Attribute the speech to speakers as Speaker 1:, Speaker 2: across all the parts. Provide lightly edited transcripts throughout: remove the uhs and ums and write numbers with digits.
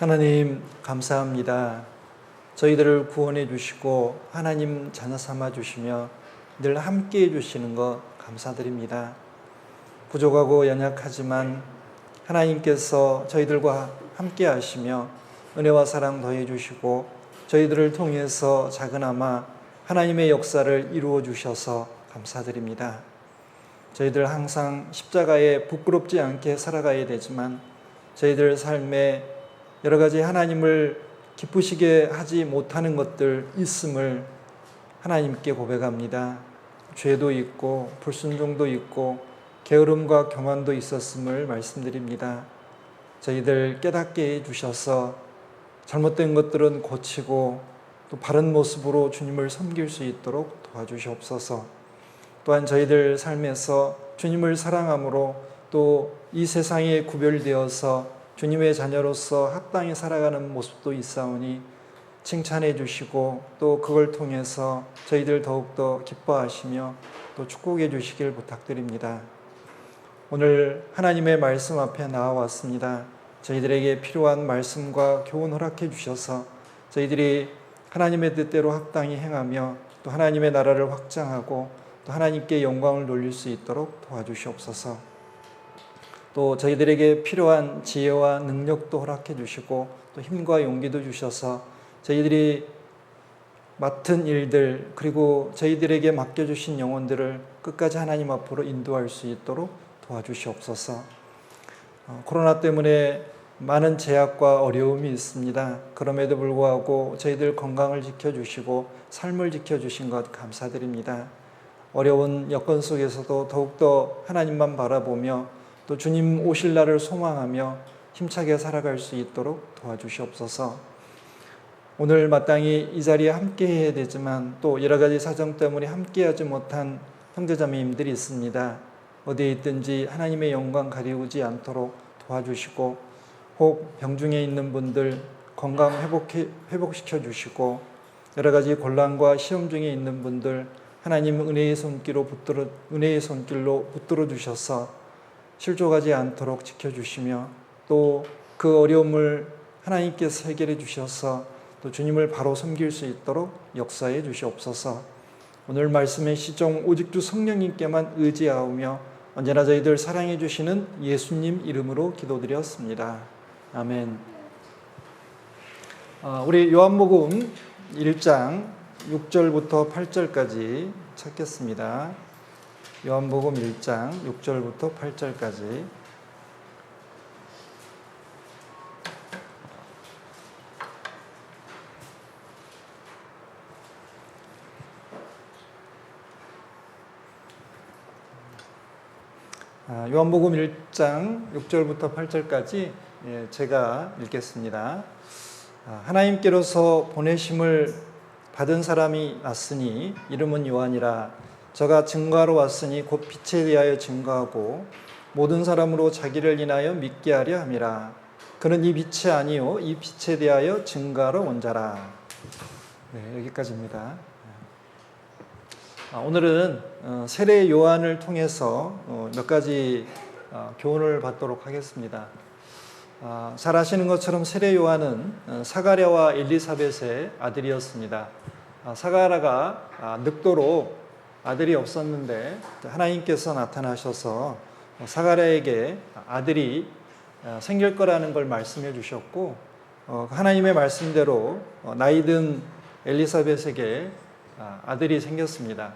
Speaker 1: 하나님 감사합니다. 저희들을 구원해 주시고 하나님 자녀 삼아 주시며 늘 함께 해 주시는 것 감사드립니다. 부족하고 연약하지만 하나님께서 저희들과 함께 하시며 은혜와 사랑 더해 주시고 저희들을 통해서 작은아마 하나님의 역사를 이루어 주셔서 감사드립니다. 저희들 항상 십자가에 부끄럽지 않게 살아가야 되지만 저희들 삶에 여러 가지 하나님을 기쁘시게 하지 못하는 것들 있음을 하나님께 고백합니다. 죄도 있고 불순종도 있고 게으름과 교만도 있었음을 말씀드립니다. 저희들 깨닫게 해주셔서 잘못된 것들은 고치고 또 바른 모습으로 주님을 섬길 수 있도록 도와주시옵소서. 또한 저희들 삶에서 주님을 사랑함으로 또 이 세상에 구별되어서 주님의 자녀로서 합당히 살아가는 모습도 있사오니 칭찬해 주시고 또 그걸 통해서 저희들 더욱더 기뻐하시며 또 축복해 주시길 부탁드립니다. 오늘 하나님의 말씀 앞에 나와왔습니다. 저희들에게 필요한 말씀과 교훈 허락해 주셔서 저희들이 하나님의 뜻대로 합당히 행하며 또 하나님의 나라를 확장하고 또 하나님께 영광을 돌릴 수 있도록 도와주시옵소서. 또 저희들에게 필요한 지혜와 능력도 허락해 주시고 또 힘과 용기도 주셔서 저희들이 맡은 일들 그리고 저희들에게 맡겨주신 영혼들을 끝까지 하나님 앞으로 인도할 수 있도록 도와주시옵소서. 코로나 때문에 많은 제약과 어려움이 있습니다. 그럼에도 불구하고 저희들 건강을 지켜주시고 삶을 지켜주신 것 감사드립니다. 어려운 여건 속에서도 더욱더 하나님만 바라보며 또 주님 오실 날을 소망하며 힘차게 살아갈 수 있도록 도와주시옵소서. 오늘 마땅히 이 자리에 함께 해야 되지만 또 여러 가지 사정 때문에 함께하지 못한 형제자매님들이 있습니다. 어디에 있든지 하나님의 영광 가리우지 않도록 도와주시고 혹 병중에 있는 분들 건강 회복시켜 주시고 여러 가지 곤란과 시험 중에 있는 분들 하나님 은혜의 손길로 붙들어 주셔서 실족하지 않도록 지켜주시며 또 그 어려움을 하나님께서 해결해 주셔서 또 주님을 바로 섬길 수 있도록 역사해 주시옵소서. 오늘 말씀의 시종 오직 주 성령님께만 의지하오며 언제나 저희들 사랑해 주시는 예수님 이름으로 기도드렸습니다. 아멘. 우리 요한복음 1장 6절부터 8절까지 찾겠습니다. 요한복음 1장 6절부터 8절까지. 요한복음 1장 6절부터 8절까지 제가 읽겠습니다. 하나님께로서 보내심을 받은 사람이 났으니 이름은 요한이라. 저가 증거하러 왔으니 곧 빛에 대하여 증거하고 모든 사람으로 자기를 인하여 믿게 하려 함이라. 그는 이 빛이 아니요 이 빛에 대하여 증거하러 온 자라. 네, 여기까지입니다. 오늘은 세례 요한을 통해서 몇 가지 교훈을 받도록 하겠습니다. 잘 아시는 것처럼 세례 요한은 사가랴와 엘리사벳의 아들이었습니다. 사가랴가 늙도록 아들이 없었는데 하나님께서 나타나셔서 사가랴에게 아들이 생길 거라는 걸 말씀해 주셨고 하나님의 말씀대로 나이 든 엘리사벳에게 아들이 생겼습니다.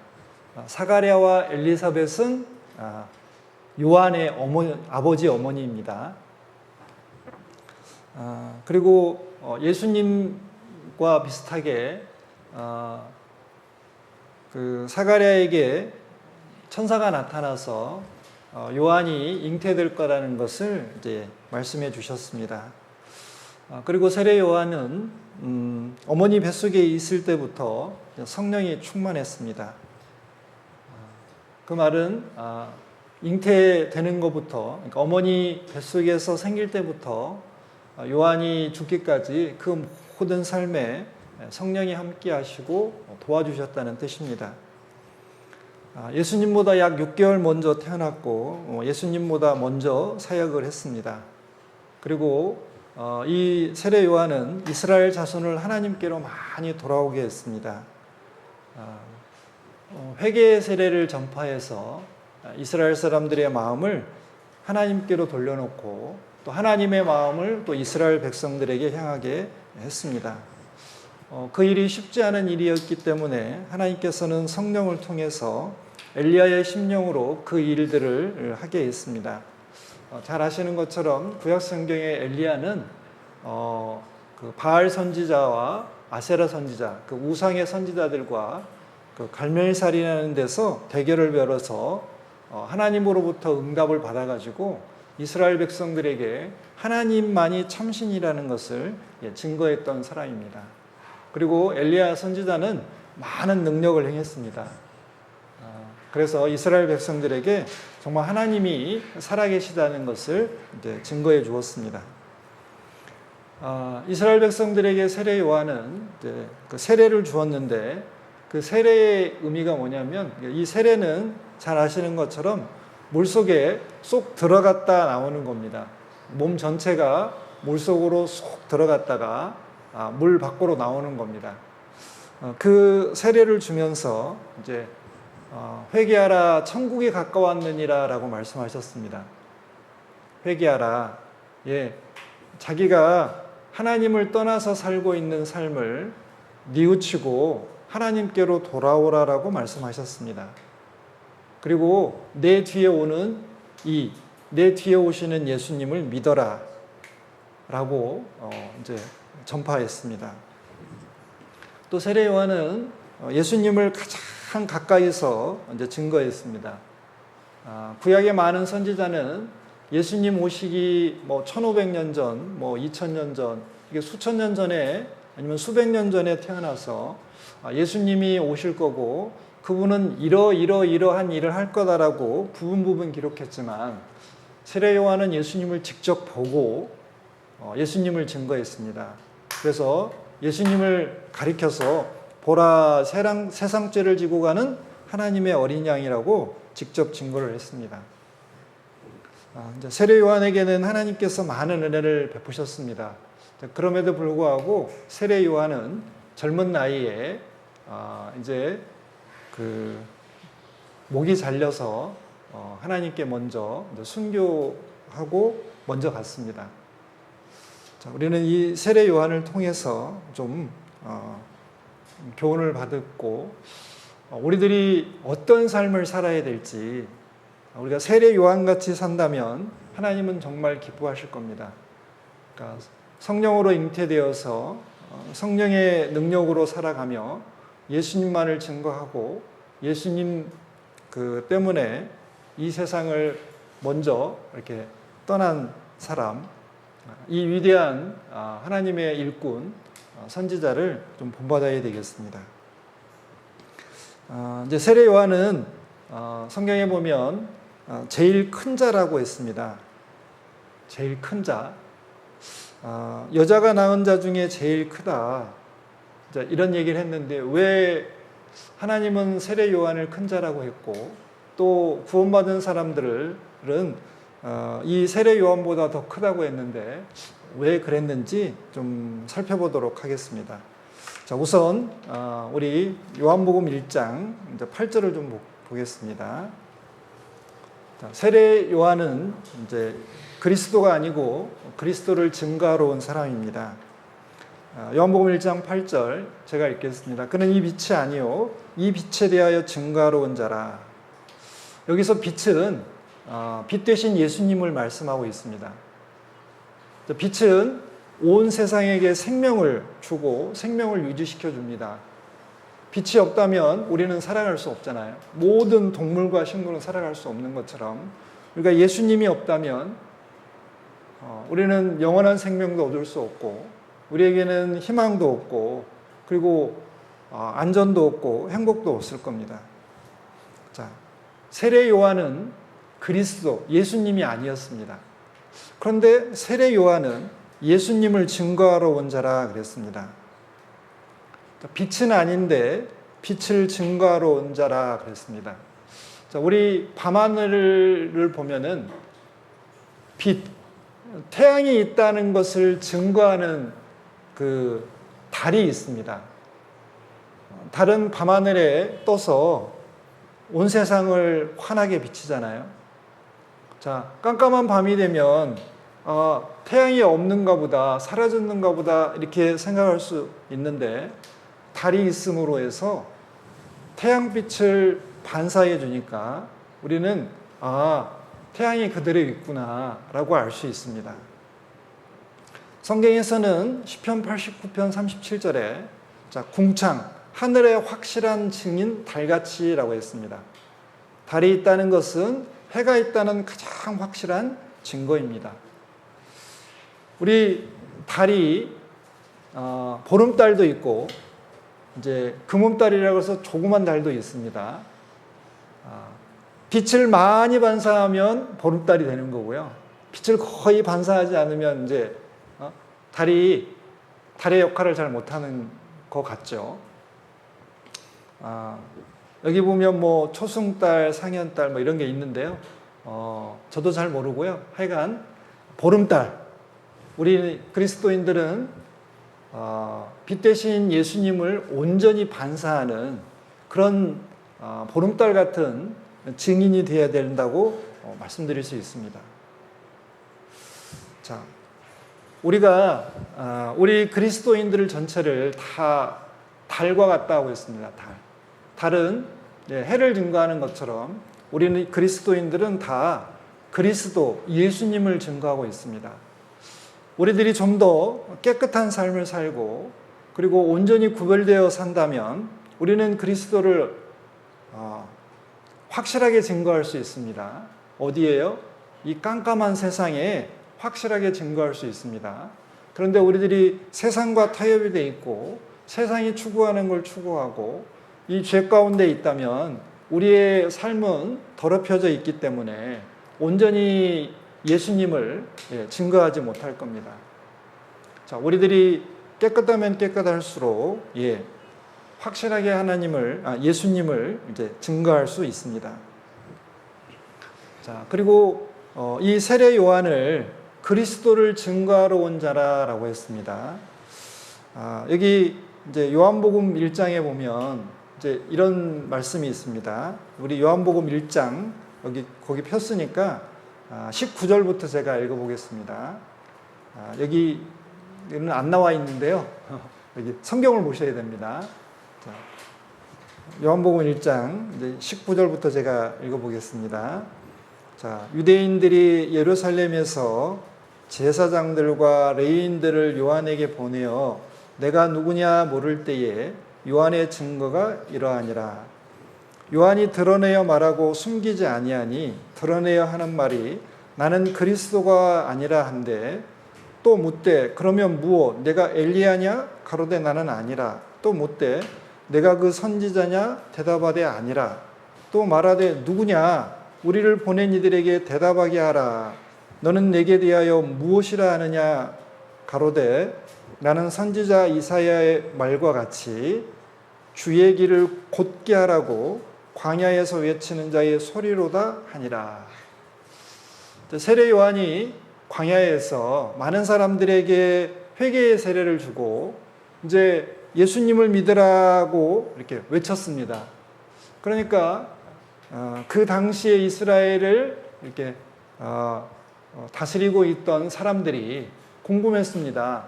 Speaker 1: 사가랴와 엘리사벳은 요한의 아버지 어머니입니다. 그리고 예수님과 비슷하게 그 사가랴에게 천사가 나타나서 요한이 잉태될 거라는 것을 이제 말씀해 주셨습니다. 그리고 세례 요한은 어머니 뱃속에 있을 때부터 성령이 충만했습니다. 그 말은 잉태되는 것부터, 그러니까 어머니 뱃속에서 생길 때부터 요한이 죽기까지 그 모든 삶에 성령이 함께 하시고 도와주셨다는 뜻입니다. 예수님보다 약 6개월 먼저 태어났고 예수님보다 먼저 사역을 했습니다. 그리고 이 세례 요한은 이스라엘 자손을 하나님께로 많이 돌아오게 했습니다. 회개의 세례를 전파해서 이스라엘 사람들의 마음을 하나님께로 돌려놓고 또 하나님의 마음을 또 이스라엘 백성들에게 향하게 했습니다. 그 일이 쉽지 않은 일이었기 때문에 하나님께서는 성령을 통해서 엘리야의 심령으로 그 일들을 하게 했습니다. 잘 아시는 것처럼 구약 성경의 엘리야는 그 바알 선지자와 아세라 선지자, 그 우상의 선지자들과 그 갈멜살이라는 데서 대결을 벌여서 하나님으로부터 응답을 받아가지고 이스라엘 백성들에게 하나님만이 참신이라는 것을 증거했던 사람입니다. 그리고 엘리야 선지자는 많은 능력을 행했습니다. 그래서 이스라엘 백성들에게 정말 하나님이 살아계시다는 것을 이제 증거해 주었습니다. 이스라엘 백성들에게 세례 요한은 이제 그 세례를 주었는데 그 세례의 의미가 뭐냐면 이 세례는 잘 아시는 것처럼 물속에 쏙 들어갔다 나오는 겁니다. 몸 전체가 물속으로 쏙 들어갔다가 물 밖으로 나오는 겁니다. 그 세례를 주면서 이제 회개하라 천국이 가까웠느니라 라고 말씀하셨습니다. 회개하라. 자기가 하나님을 떠나서 살고 있는 삶을 뉘우치고 하나님께로 돌아오라라고 말씀하셨습니다. 그리고 내 뒤에 오시는 예수님을 믿어라 라고 이제 전파했습니다. 또 세례 요한은 예수님을 가장 가까이서 이제 증거했습니다. 구약의 많은 선지자는 예수님 오시기 1500년 전, 2000년 전, 이게 수천 년 전에 아니면 수백 년 전에 태어나서 예수님이 오실 거고 그분은 이러한 일을 할 거다라고 부분 기록했지만 세례 요한은 예수님을 직접 보고 예수님을 증거했습니다. 그래서 예수님을 가리켜서 보라 세상 죄를 지고 가는 하나님의 어린 양이라고 직접 증거를 했습니다. 이제 세례 요한에게는 하나님께서 많은 은혜를 베푸셨습니다. 그럼에도 불구하고 세례 요한은 젊은 나이에 이제 그 목이 잘려서 하나님께 먼저 순교하고 먼저 갔습니다. 자, 우리는 이 세례 요한을 통해서 좀 교훈을 받았고 우리들이 어떤 삶을 살아야 될지 우리가 세례 요한같이 산다면 하나님은 정말 기뻐하실 겁니다. 그러니까 성령으로 잉태되어서 성령의 능력으로 살아가며 예수님만을 증거하고 예수님 때문에 이 세상을 먼저 이렇게 떠난 사람, 이 위대한 하나님의 일꾼, 선지자를 좀 본받아야 되겠습니다. 이제 세례 요한은 성경에 보면 제일 큰 자라고 했습니다. 제일 큰 자. 여자가 낳은 자 중에 제일 크다. 이런 얘기를 했는데 왜 하나님은 세례 요한을 큰 자라고 했고 또 구원받은 사람들은 이 세례 요한보다 더 크다고 했는데 왜 그랬는지 좀 살펴보도록 하겠습니다. 자, 우선 우리 요한복음 1장 8절을 좀 보겠습니다. 자, 세례 요한은 이제 그리스도가 아니고 그리스도를 증거하러 온 사람입니다. 요한복음 1장 8절 제가 읽겠습니다. 그는 이 빛이 아니요 이 빛에 대하여 증거하러 온 자라. 여기서 빛은 빛 대신 예수님을 말씀하고 있습니다. 빛은 온 세상에게 생명을 주고 생명을 유지시켜 줍니다. 빛이 없다면 우리는 살아갈 수 없잖아요. 모든 동물과 식물은 살아갈 수 없는 것처럼 우리가 예수님이 없다면 우리는 영원한 생명도 얻을 수 없고 우리에게는 희망도 없고 그리고 안전도 없고 행복도 없을 겁니다. 자, 세례 요한은 그리스도, 예수님이 아니었습니다. 그런데 세례 요한은 예수님을 증거하러 온 자라 그랬습니다. 빛은 아닌데 빛을 증거하러 온 자라 그랬습니다. 자, 우리 밤하늘을 보면은 빛, 태양이 있다는 것을 증거하는 그 달이 있습니다. 달은 밤하늘에 떠서 온 세상을 환하게 비치잖아요. 자, 깜깜한 밤이 되면 태양이 없는가 보다, 사라졌는가 보다 이렇게 생각할 수 있는데, 달이 있음으로 해서 태양빛을 반사해 주니까 우리는 태양이 그대로 있구나 라고 알 수 있습니다. 성경에서는 시편 89편 37절에 궁창, 하늘의 확실한 증인 달같이라고 했습니다. 달이 있다는 것은 해가 있다는 가장 확실한 증거입니다. 우리 달이 보름달도 있고 이제 금음달이라고 해서 조그만 달도 있습니다. 빛을 많이 반사하면 보름달이 되는 거고요. 빛을 거의 반사하지 않으면 이제 달의 역할을 잘 못하는 것 같죠. 여기 보면 뭐 초승달, 상현달 뭐 이런 게 있는데요. 저도 잘 모르고요. 하여간 보름달. 우리 그리스도인들은 빛 대신 예수님을 온전히 반사하는 그런 보름달 같은 증인이 되어야 된다고 말씀드릴 수 있습니다. 자, 우리 그리스도인들 전체를 다 달과 같다고 했습니다. 달은 해를 증거하는 것처럼 우리는 그리스도인들은 다 그리스도, 예수님을 증거하고 있습니다. 우리들이 좀 더 깨끗한 삶을 살고 그리고 온전히 구별되어 산다면 우리는 그리스도를 확실하게 증거할 수 있습니다. 어디에요? 이 깜깜한 세상에 확실하게 증거할 수 있습니다. 그런데 우리들이 세상과 타협이 돼 있고 세상이 추구하는 걸 추구하고 이 죄 가운데 있다면 우리의 삶은 더럽혀져 있기 때문에 온전히 예수님을 증거하지 못할 겁니다. 자, 우리들이 깨끗하면 깨끗할수록 확실하게 예수님을 이제 증거할 수 있습니다. 자, 그리고 이 세례 요한을 그리스도를 증거하러 온 자라라고 했습니다. 여기 이제 요한복음 1장에 보면 이제 이런 말씀이 있습니다. 우리 요한복음 1장 거기 폈으니까 19절부터 제가 읽어보겠습니다. 여기는 안 나와 있는데요. 여기 성경을 보셔야 됩니다. 자, 요한복음 1장 이제 19절부터 제가 읽어보겠습니다. 자, 유대인들이 예루살렘에서 제사장들과 레위인들을 요한에게 보내어 내가 누구냐 물을 때에 요한의 증거가 이러하니라. 요한이 드러내어 말하고 숨기지 아니하니 드러내어 하는 말이 나는 그리스도가 아니라 한데 또 묻되 그러면 무엇 내가 엘리야냐 가로되 나는 아니라 또 묻되 내가 그 선지자냐 대답하되 아니라 또 말하되 누구냐 우리를 보낸 이들에게 대답하게 하라. 너는 내게 대하여 무엇이라 하느냐 가로되 나는 선지자 이사야의 말과 같이 주의 길을 곧게 하라고 광야에서 외치는 자의 소리로다 하니라. 세례 요한이 광야에서 많은 사람들에게 회개의 세례를 주고 이제 예수님을 믿으라고 이렇게 외쳤습니다. 그러니까 그 당시에 이스라엘을 이렇게 다스리고 있던 사람들이 궁금했습니다.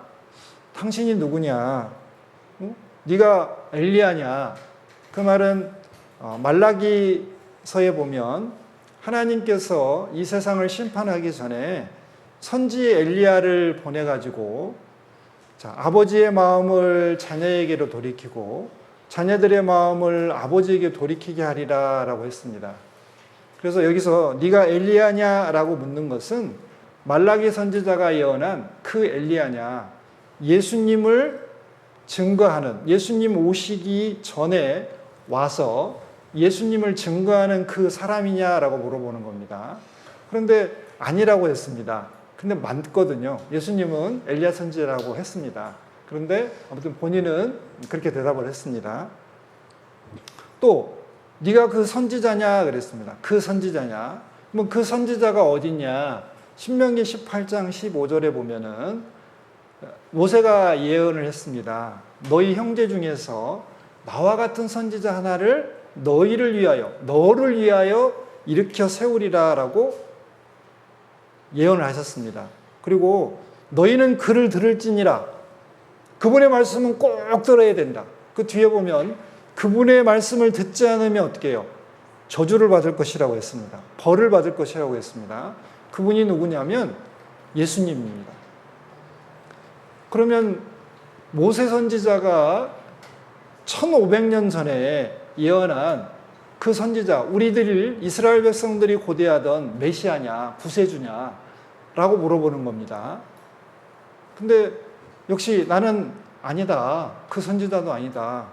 Speaker 1: 당신이 누구냐? 네가 엘리야냐? 그 말은 말라기서에 보면 하나님께서 이 세상을 심판하기 전에 선지 엘리야를 보내가지고 아버지의 마음을 자녀에게로 돌이키고 자녀들의 마음을 아버지에게 돌이키게 하리라 라고 했습니다. 그래서 여기서 네가 엘리야냐 라고 묻는 것은 말라기 선지자가 예언한 그 엘리야냐, 예수님을 증거하는, 예수님 오시기 전에 와서 예수님을 증거하는 그 사람이냐라고 물어보는 겁니다. 그런데 아니라고 했습니다. 근데 맞거든요. 예수님은 엘리야 선지자라고 했습니다. 그런데 아무튼 본인은 그렇게 대답을 했습니다. 또 네가 그 선지자냐 그랬습니다. 그 선지자냐? 그럼 그 선지자가 어디냐? 신명기 18장 15절에 보면은 모세가 예언을 했습니다. 너희 형제 중에서 나와 같은 선지자 하나를 너희를 위하여, 너를 위하여 일으켜 세우리라 라고 예언을 하셨습니다. 그리고 너희는 그를 들을지니라. 그분의 말씀은 꼭 들어야 된다. 그 뒤에 보면 그분의 말씀을 듣지 않으면 어떻게 해요? 저주를 받을 것이라고 했습니다. 벌을 받을 것이라고 했습니다. 그분이 누구냐면 예수님입니다. 그러면 모세 선지자가 1500년 전에 예언한 그 선지자, 우리들 이스라엘 백성들이 고대하던 메시아냐, 구세주냐 라고 물어보는 겁니다. 근데 역시 나는 아니다. 그 선지자도 아니다.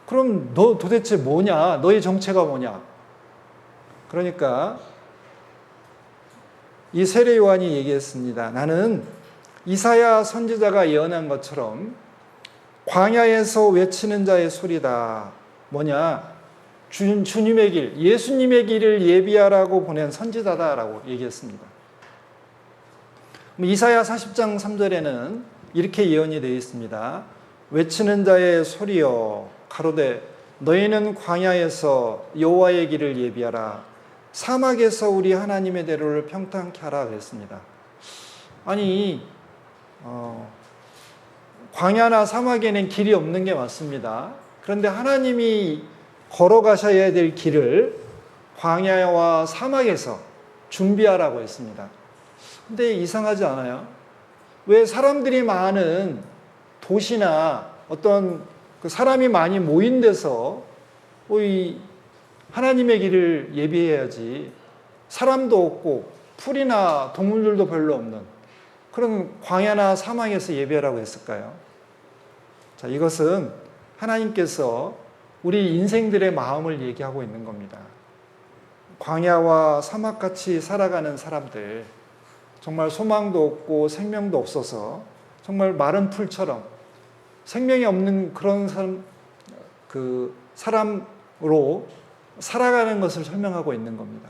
Speaker 1: 그럼 너 도대체 뭐냐? 너의 정체가 뭐냐? 그러니까 이 세례 요한이 얘기했습니다. 나는 이사야 선지자가 예언한 것처럼 광야에서 외치는 자의 소리다. 뭐냐? 주님의 길, 예수님의 길을 예비하라고 보낸 선지자다라고 얘기했습니다. 이사야 40장 3절에는 이렇게 예언이 되어 있습니다. 외치는 자의 소리여 가로되 너희는 광야에서 여호와의 길을 예비하라. 사막에서 우리 하나님의 대로를 평탄케 하라 그랬습니다. 아니 광야나 사막에는 길이 없는 게 맞습니다. 그런데 하나님이 걸어가셔야 될 길을 광야와 사막에서 준비하라고 했습니다. 근데 이상하지 않아요? 왜 사람들이 많은 도시나 어떤 그 사람이 많이 모인 데서 이 하나님의 길을 예비해야지 사람도 없고 풀이나 동물들도 별로 없는 그런 광야나 사막에서 예배하라고 했을까요? 자, 이것은 하나님께서 우리 인생들의 마음을 얘기하고 있는 겁니다. 광야와 사막같이 살아가는 사람들, 정말 소망도 없고 생명도 없어서 정말 마른 풀처럼 생명이 없는 그런 사람으로 살아가는 것을 설명하고 있는 겁니다.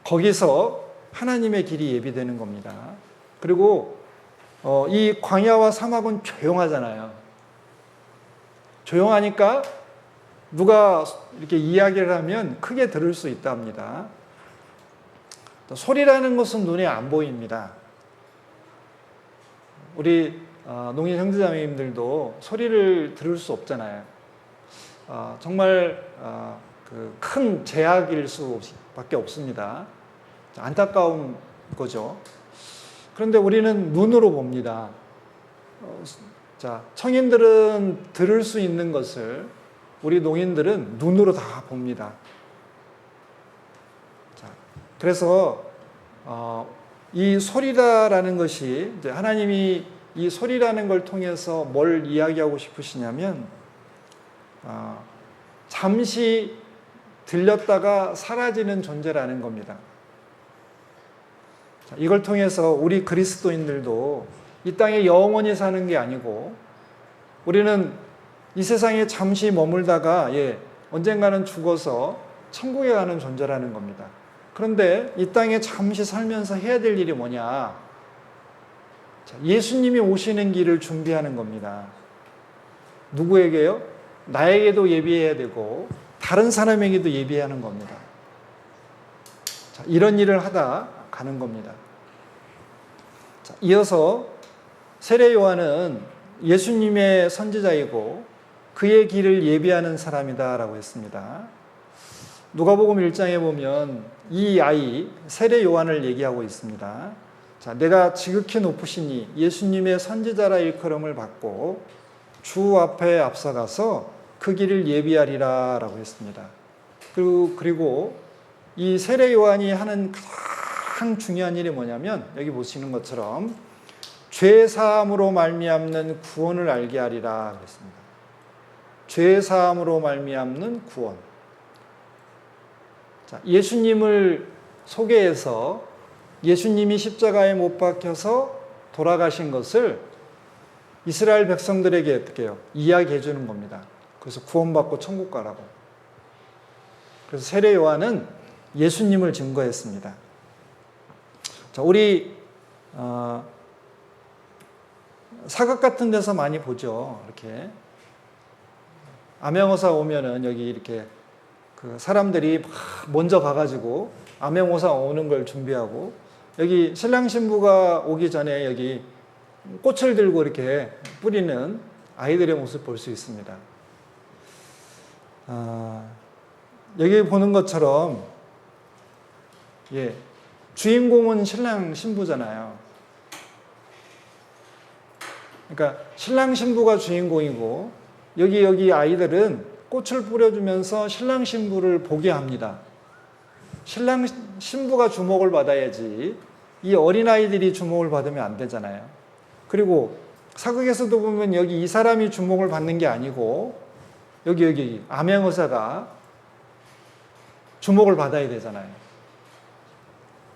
Speaker 1: 거기서 하나님의 길이 예비되는 겁니다. 그리고 이 광야와 사막은 조용하잖아요. 조용하니까 누가 이렇게 이야기를 하면 크게 들을 수 있답니다. 소리라는 것은 눈에 안 보입니다. 우리 농인 형제자매님들도 소리를 들을 수 없잖아요. 정말 큰 제약일 수밖에 없습니다. 안타까운 거죠. 그런데 우리는 눈으로 봅니다. 자, 청인들은 들을 수 있는 것을 우리 농인들은 눈으로 다 봅니다. 자, 그래서 이 소리다라는 것이 이제 하나님이 이 소리라는 걸 통해서 뭘 이야기하고 싶으시냐면 잠시 들렸다가 사라지는 존재라는 겁니다. 자, 이걸 통해서 우리 그리스도인들도 이 땅에 영원히 사는 게 아니고 우리는 이 세상에 잠시 머물다가 언젠가는 죽어서 천국에 가는 존재라는 겁니다. 그런데 이 땅에 잠시 살면서 해야 될 일이 뭐냐? 자, 예수님이 오시는 길을 준비하는 겁니다. 누구에게요? 나에게도 예비해야 되고 다른 사람에게도 예비해야 하는 겁니다. 자, 이런 일을 하다 가는 겁니다. 자, 이어서 세례 요한은 예수님의 선지자이고 그의 길을 예비하는 사람이다라고 했습니다. 누가복음 1장에 보면 이 아이 세례 요한을 얘기하고 있습니다. 자, 내가 지극히 높으시니 예수님의 선지자라 일컬음을 받고 주 앞에 앞서가서 그 길을 예비하리라 라고 했습니다. 그리고 이 세례 요한이 하는 가장 중요한 일이 뭐냐면 여기 보시는 것처럼 죄사함으로 말미암는 구원을 알게 하리라 그랬습니다. 죄사함으로 말미암는 구원. 자, 예수님을 소개해서 예수님이 십자가에 못 박혀서 돌아가신 것을 이스라엘 백성들에게 어떻게 해요? 이야기해 주는 겁니다. 그래서 구원받고 천국 가라고. 그래서 세례 요한은 예수님을 증거했습니다. 자, 우리 사극 같은 데서 많이 보죠. 이렇게 암행어사 오면은 여기 이렇게 그 사람들이 막 먼저 가가지고 암행어사 오는 걸 준비하고, 여기 신랑 신부가 오기 전에 여기 꽃을 들고 이렇게 뿌리는 아이들의 모습 볼 수 있습니다. 여기 보는 것처럼, 예, 주인공은 신랑 신부잖아요. 그러니까 신랑 신부가 주인공이고, 여기 아이들은 꽃을 뿌려주면서 신랑 신부를 보게 합니다. 신랑 신부가 주목을 받아야지 이 어린아이들이 주목을 받으면 안 되잖아요. 그리고 사극에서도 보면 여기 이 사람이 주목을 받는 게 아니고 여기 암행의사가 주목을 받아야 되잖아요.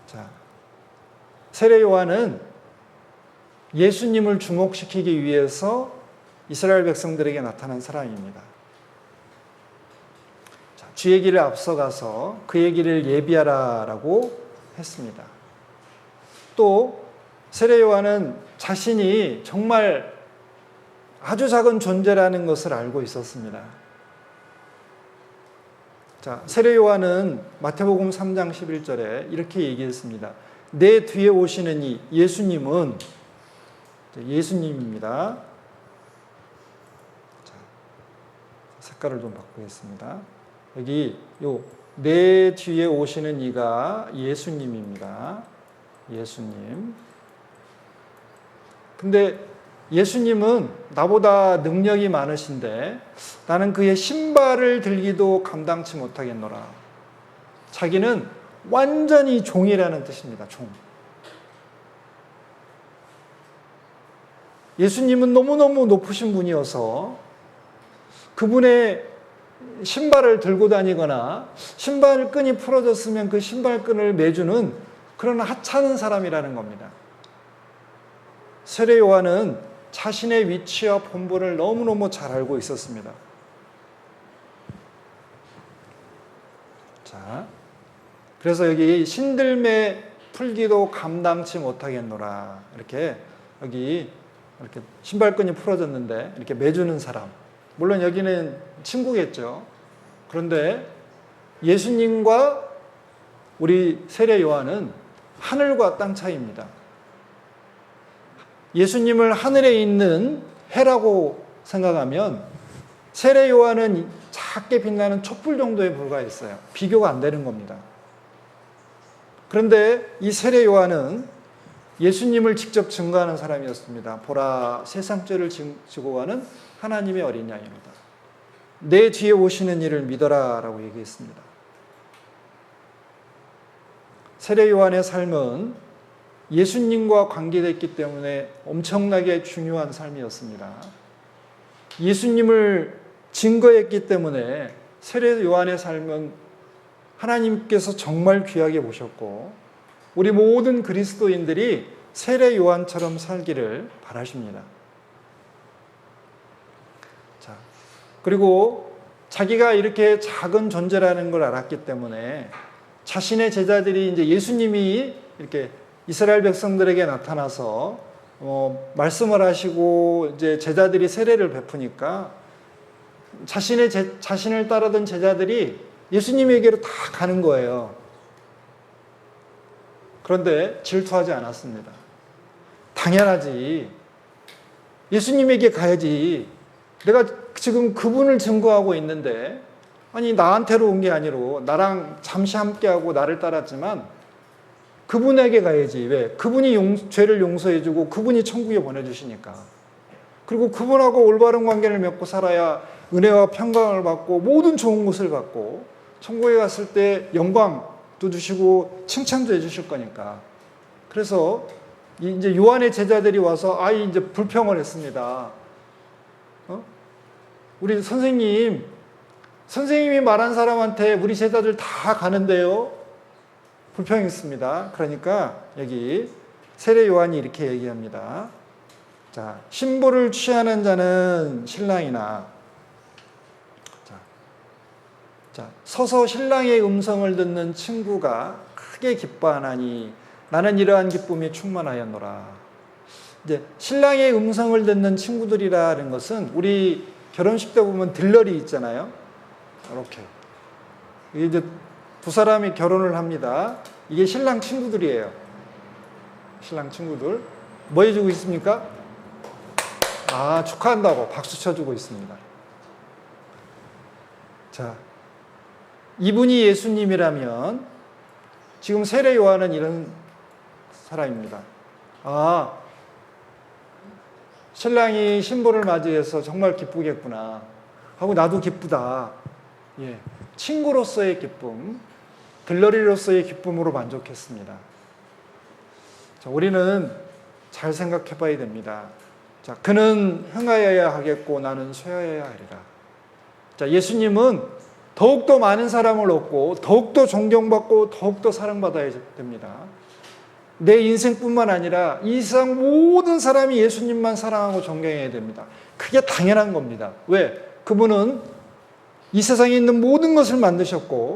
Speaker 1: 자, 세례 요한은 예수님을 주목시키기 위해서 이스라엘 백성들에게 나타난 사람입니다. 자, 주의 길을 앞서가서 그의 길을 예비하라라고 했습니다. 또 세례 요한은 자신이 정말 아주 작은 존재라는 것을 알고 있었습니다. 자, 세례 요한은 마태복음 3장 11절에 이렇게 얘기했습니다. 내 뒤에 오시는 이 예수님은, 예수님입니다. 자, 색깔을 좀 바꾸겠습니다. 여기 내 뒤에 오시는 이가 예수님입니다. 예수님. 근데 예수님은 나보다 능력이 많으신데 나는 그의 신발을 들기도 감당치 못하겠노라. 자기는 완전히 종이라는 뜻입니다. 종. 예수님은 너무너무 높으신 분이어서 그분의 신발을 들고 다니거나 신발끈이 풀어졌으면 그 신발끈을 매주는 그런 하찮은 사람이라는 겁니다. 세례 요한은 자신의 위치와 본분을 너무너무 잘 알고 있었습니다. 자, 그래서 여기 신들매 풀기도 감당치 못하겠노라. 이렇게 여기 이렇게 신발끈이 풀어졌는데 이렇게 매주는 사람. 물론 여기는 친구겠죠. 그런데 예수님과 우리 세례 요한은 하늘과 땅 차이입니다. 예수님을 하늘에 있는 해라고 생각하면 세례 요한은 작게 빛나는 촛불 정도에 불과했어요. 비교가 안 되는 겁니다. 그런데 이 세례 요한은 예수님을 직접 증거하는 사람이었습니다. 보라, 세상 죄를 지고 가는 하나님의 어린 양이로다. 내 뒤에 오시는 이를 믿어라 라고 얘기했습니다. 세례 요한의 삶은 예수님과 관계됐기 때문에 엄청나게 중요한 삶이었습니다. 예수님을 증거했기 때문에 세례 요한의 삶은 하나님께서 정말 귀하게 보셨고 우리 모든 그리스도인들이 세례 요한처럼 살기를 바라십니다. 자, 그리고 자기가 이렇게 작은 존재라는 걸 알았기 때문에 자신의 제자들이 이제 예수님이 이렇게 이스라엘 백성들에게 나타나서 말씀을 하시고 이제 제자들이 세례를 베푸니까 자신을 따르던 제자들이 예수님에게로 다 가는 거예요. 그런데 질투하지 않았습니다. 당연하지. 예수님에게 가야지. 내가 지금 그분을 증거하고 있는데, 아니 나한테로 온 게 아니고 나랑 잠시 함께하고 나를 따랐지만 그분에게 가야지. 왜? 그분이 죄를 용서해주고 그분이 천국에 보내주시니까. 그리고 그분하고 올바른 관계를 맺고 살아야 은혜와 평강을 받고 모든 좋은 것을 받고 천국에 갔을 때 영광도 주시고 칭찬도 해주실 거니까. 그래서 이제 요한의 제자들이 와서 이제 불평을 했습니다. 우리 선생님이 말한 사람한테 우리 제자들 다 가는데요. 불평했습니다. 그러니까 여기 세례 요한이 이렇게 얘기합니다. 자, 신부를 취하는 자는 신랑이나, 자, 서서 신랑의 음성을 듣는 친구가 크게 기뻐하나니 나는 이러한 기쁨이 충만하였노라. 이제 신랑의 음성을 듣는 친구들이라는 것은 우리 결혼식 때 보면 들러리 있잖아요. 이렇게. 이게 이제 두 사람이 결혼을 합니다. 이게 신랑 친구들이에요. 신랑 친구들. 뭐 해주고 있습니까? 축하한다고 박수 쳐주고 있습니다. 자, 이분이 예수님이라면 지금 세례 요한은 이런 사람입니다. 신랑이 신부를 맞이해서 정말 기쁘겠구나 하고 나도 기쁘다. 예, 친구로서의 기쁨, 들러리로서의 기쁨으로 만족했습니다. 자, 우리는 잘 생각해 봐야 됩니다. 자, 그는 흥하여야 하겠고 나는 쇠하여야 하리라. 자, 예수님은 더욱더 많은 사람을 얻고 더욱더 존경받고 더욱더 사랑받아야 됩니다. 내 인생뿐만 아니라 이 세상 모든 사람이 예수님만 사랑하고 존경해야 됩니다. 그게 당연한 겁니다. 왜? 그분은 이 세상에 있는 모든 것을 만드셨고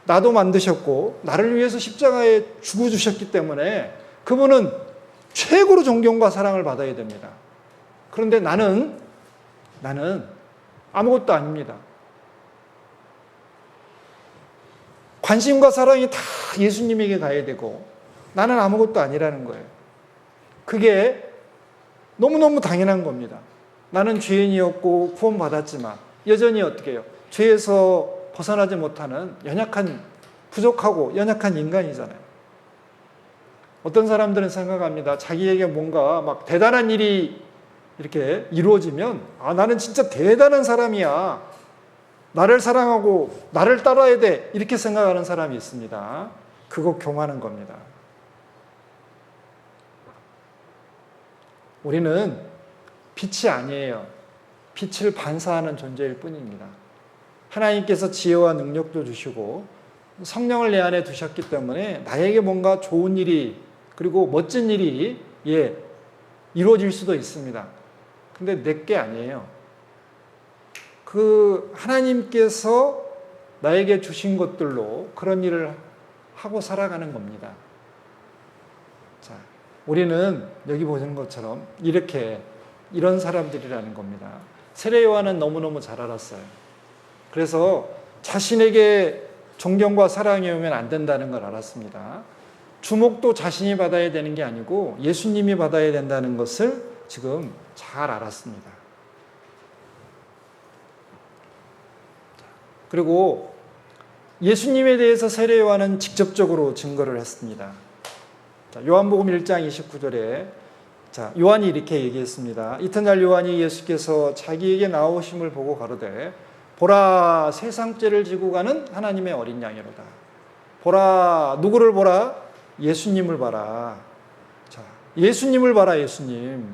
Speaker 1: 나도 만드셨고 나를 위해서 십자가에 죽어주셨기 때문에 그분은 최고로 존경과 사랑을 받아야 됩니다. 그런데 나는 아무것도 아닙니다. 관심과 사랑이 다 예수님에게 가야 되고 나는 아무것도 아니라는 거예요. 그게 너무너무 당연한 겁니다. 나는 죄인이었고 구원받았지만 여전히 어떻게 해요? 죄에서 벗어나지 못하는 부족하고 연약한 인간이잖아요. 어떤 사람들은 생각합니다. 자기에게 뭔가 막 대단한 일이 이렇게 이루어지면 나는 진짜 대단한 사람이야. 나를 사랑하고 나를 따라야 돼. 이렇게 생각하는 사람이 있습니다. 그거 교만한 겁니다. 우리는 빛이 아니에요. 빛을 반사하는 존재일 뿐입니다. 하나님께서 지혜와 능력도 주시고 성령을 내 안에 두셨기 때문에 나에게 뭔가 좋은 일이 그리고 멋진 일이 이루어질 수도 있습니다. 근데 내게 아니에요. 그 하나님께서 나에게 주신 것들로 그런 일을 하고 살아가는 겁니다. 자, 우리는 여기 보시는 것처럼 이런 사람들이라는 겁니다. 세례 요한은 너무너무 잘 알았어요. 그래서 자신에게 존경과 사랑이 오면 안 된다는 걸 알았습니다. 주목도 자신이 받아야 되는 게 아니고 예수님이 받아야 된다는 것을 지금 잘 알았습니다. 그리고 예수님에 대해서 세례 요한은 직접적으로 증거를 했습니다. 자, 요한복음 1장 29절에 요한이 이렇게 얘기했습니다. 이튿날 요한이 예수께서 자기에게 나오심을 보고 가로되 보라 세상죄를 지고 가는 하나님의 어린 양이로다. 보라 누구를 보라? 예수님을 봐라. 자, 예수님을 봐라. 예수님.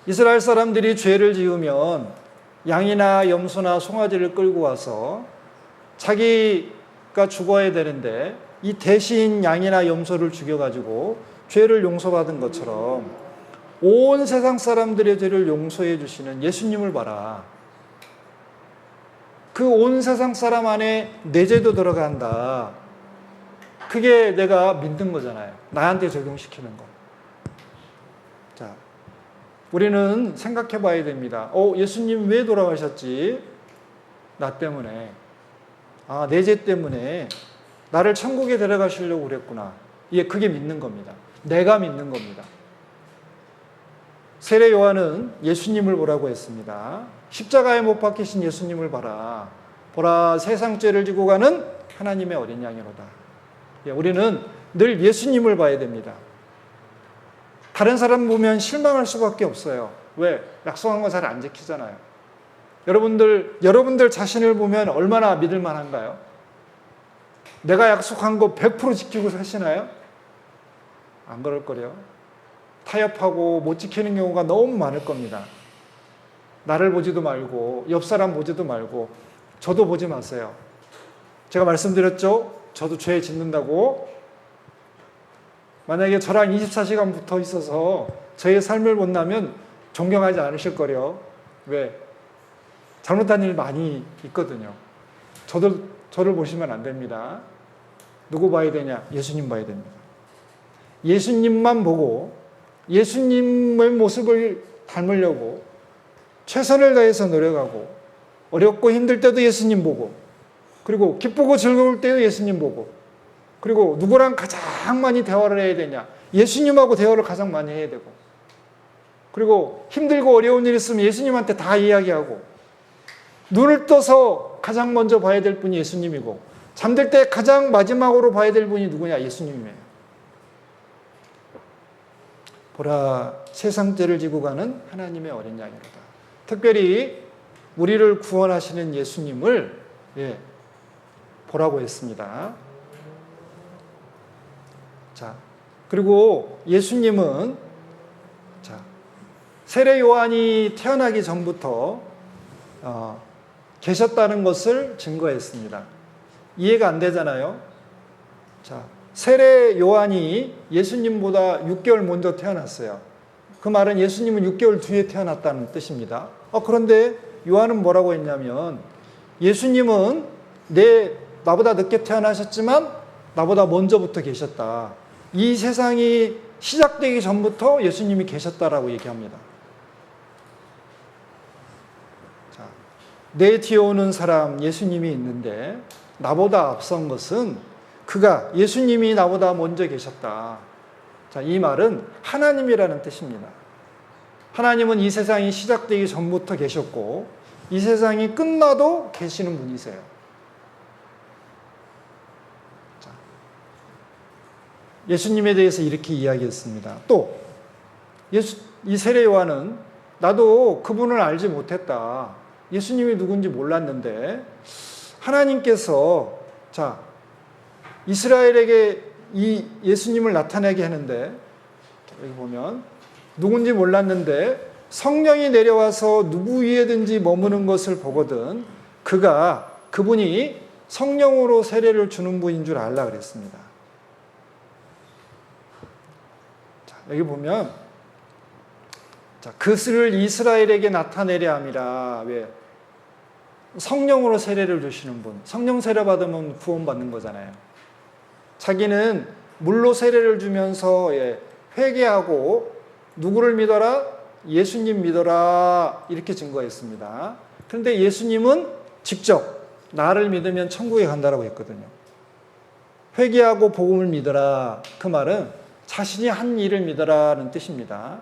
Speaker 1: 이스라엘 사람들이 죄를 지으면 양이나 염소나 송아지를 끌고 와서 자기가 죽어야 되는데 이 대신 양이나 염소를 죽여가지고 죄를 용서받은 것처럼 온 세상 사람들의 죄를 용서해 주시는 예수님을 봐라. 그 온 세상 사람 안에 내 죄도 들어간다. 그게 내가 믿는 거잖아요. 나한테 적용시키는 거. 자, 우리는 생각해 봐야 됩니다. 예수님 왜 돌아가셨지? 나 때문에. 내 죄 때문에 나를 천국에 데려가시려고 그랬구나. 그게 믿는 겁니다. 내가 믿는 겁니다. 세례 요한은 예수님을 보라고 했습니다. 십자가에 못 박히신 예수님을 봐라. 보라 세상 죄를 지고 가는 하나님의 어린 양이로다. 우리는 늘 예수님을 봐야 됩니다. 다른 사람 보면 실망할 수밖에 없어요. 왜? 약속한 거 잘 안 지키잖아요. 여러분들 자신을 보면 얼마나 믿을 만한가요? 내가 약속한 거 100% 지키고 사시나요? 안 그럴 거래요. 타협하고 못 지키는 경우가 너무 많을 겁니다. 나를 보지도 말고 옆 사람 보지도 말고 저도 보지 마세요. 제가 말씀드렸죠? 저도 죄 짓는다고. 만약에 저랑 24시간 붙어 있어서 저의 삶을 본다면 존경하지 않으실 거래요. 왜? 잘못한 일 많이 있거든요. 저를 보시면 안 됩니다. 누구 봐야 되냐? 예수님 봐야 됩니다. 예수님만 보고 예수님의 모습을 닮으려고 최선을 다해서 노력하고 어렵고 힘들 때도 예수님 보고 그리고 기쁘고 즐거울 때도 예수님 보고 그리고 누구랑 가장 많이 대화를 해야 되냐? 예수님하고 대화를 가장 많이 해야 되고 그리고 힘들고 어려운 일 있으면 예수님한테 다 이야기하고 눈을 떠서 가장 먼저 봐야 될 분이 예수님이고 잠들 때 가장 마지막으로 봐야 될 분이 누구냐? 예수님이에요. 보라, 세상 죄를 지고 가는 하나님의 어린 양이로다. 특별히 우리를 구원하시는 예수님을 보라고 했습니다. 자, 그리고 예수님은 세례 요한이 태어나기 전부터 계셨다는 것을 증거했습니다. 이해가 안 되잖아요. 자, 세례 요한이 예수님보다 6개월 먼저 태어났어요. 그 말은 예수님은 6개월 뒤에 태어났다는 뜻입니다. 그런데 요한은 뭐라고 했냐면 예수님은 나보다 늦게 태어나셨지만 나보다 먼저부터 계셨다. 이 세상이 시작되기 전부터 예수님이 계셨다라고 얘기합니다. 자, 내 뒤에 오는 사람 예수님이 있는데 나보다 앞선 것은 그가 예수님이 나보다 먼저 계셨다. 자, 이 말은 하나님이라는 뜻입니다. 하나님은 이 세상이 시작되기 전부터 계셨고 이 세상이 끝나도 계시는 분이세요. 자, 예수님에 대해서 이렇게 이야기했습니다. 또 이 세례 요한은 나도 그분을 알지 못했다. 예수님이 누군지 몰랐는데 하나님께서 이스라엘에게 이 예수님을 나타내게 하는데 여기 보면 누군지 몰랐는데 성령이 내려와서 누구 위에든지 머무는 것을 보거든 그분이 성령으로 세례를 주는 분인 줄 알라 그랬습니다. 자, 여기 보면 그것을 이스라엘에게 나타내려 함이라. 왜? 성령으로 세례를 주시는 분. 성령 세례 받으면 구원받는 거잖아요. 자기는 물로 세례를 주면서 회개하고 누구를 믿어라? 예수님 믿어라. 이렇게 증거했습니다. 그런데 예수님은 직접 나를 믿으면 천국에 간다라고 했거든요. 회개하고 복음을 믿어라. 그 말은 자신이 한 일을 믿어라는 뜻입니다.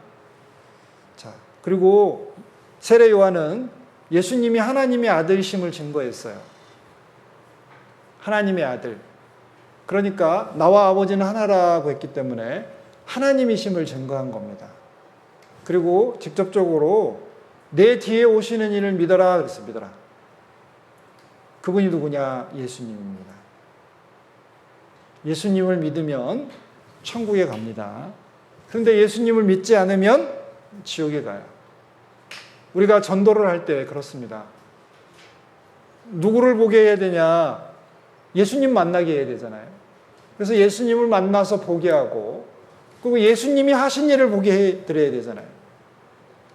Speaker 1: 자, 그리고 세례 요한은 예수님이 하나님의 아들이심을 증거했어요. 하나님의 아들. 그러니까 나와 아버지는 하나라고 했기 때문에 하나님이심을 증거한 겁니다. 그리고 직접적으로 내 뒤에 오시는 이를 믿어라 그랬어요. 믿어라. 그분이 누구냐? 예수님입니다. 예수님을 믿으면 천국에 갑니다. 그런데 예수님을 믿지 않으면 지옥에 가요. 우리가 전도를 할 때 그렇습니다. 누구를 보게 해야 되냐? 예수님 만나게 해야 되잖아요. 그래서 예수님을 만나서 보게 하고 그리고 예수님이 하신 일을 보게 해드려야 되잖아요.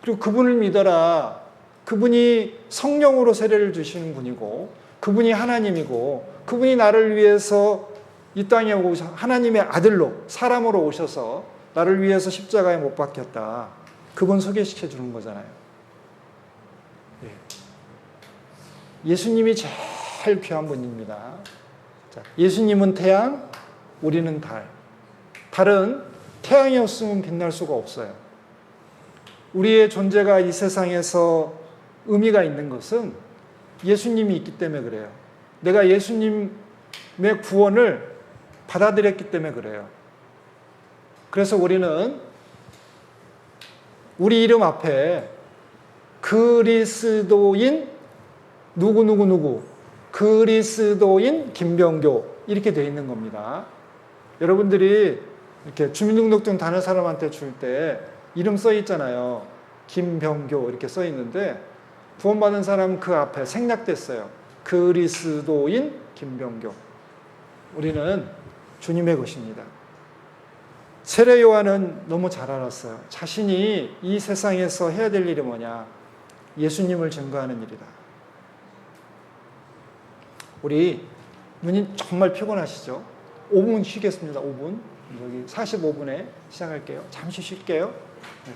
Speaker 1: 그리고 그분을 믿어라. 그분이 성령으로 세례를 주시는 분이고 그분이 하나님이고 그분이 나를 위해서 이 땅에 오셔 하나님의 아들로 사람으로 오셔서 나를 위해서 십자가에 못 박혔다. 그분 소개시켜 주는 거잖아요. 예수님이 제일 귀한 분입니다. 예수님은 태양, 우리는 달. 달은 태양이 없으면 빛날 수가 없어요. 우리의 존재가 이 세상에서 의미가 있는 것은 예수님이 있기 때문에 그래요. 내가 예수님의 구원을 받아들였기 때문에 그래요. 그래서 우리는 우리 이름 앞에 그리스도인 누구 그리스도인 김병교 이렇게 되어 있는 겁니다. 여러분들이 이렇게 주민등록증 다른 사람한테 줄 때 이름 써 있잖아요. 김병교 이렇게 써 있는데 구원받은 사람은 그 앞에 생략됐어요. 그리스도인 김병교. 우리는 주님의 것입니다. 세례 요한은 너무 잘 알았어요. 자신이 이 세상에서 해야 될 일이 뭐냐? 예수님을 증거하는 일이다. 우리 눈이 정말 피곤하시죠? 5분 쉬겠습니다. 5분. 여기 45분에 시작할게요. 잠시 쉴게요. 네.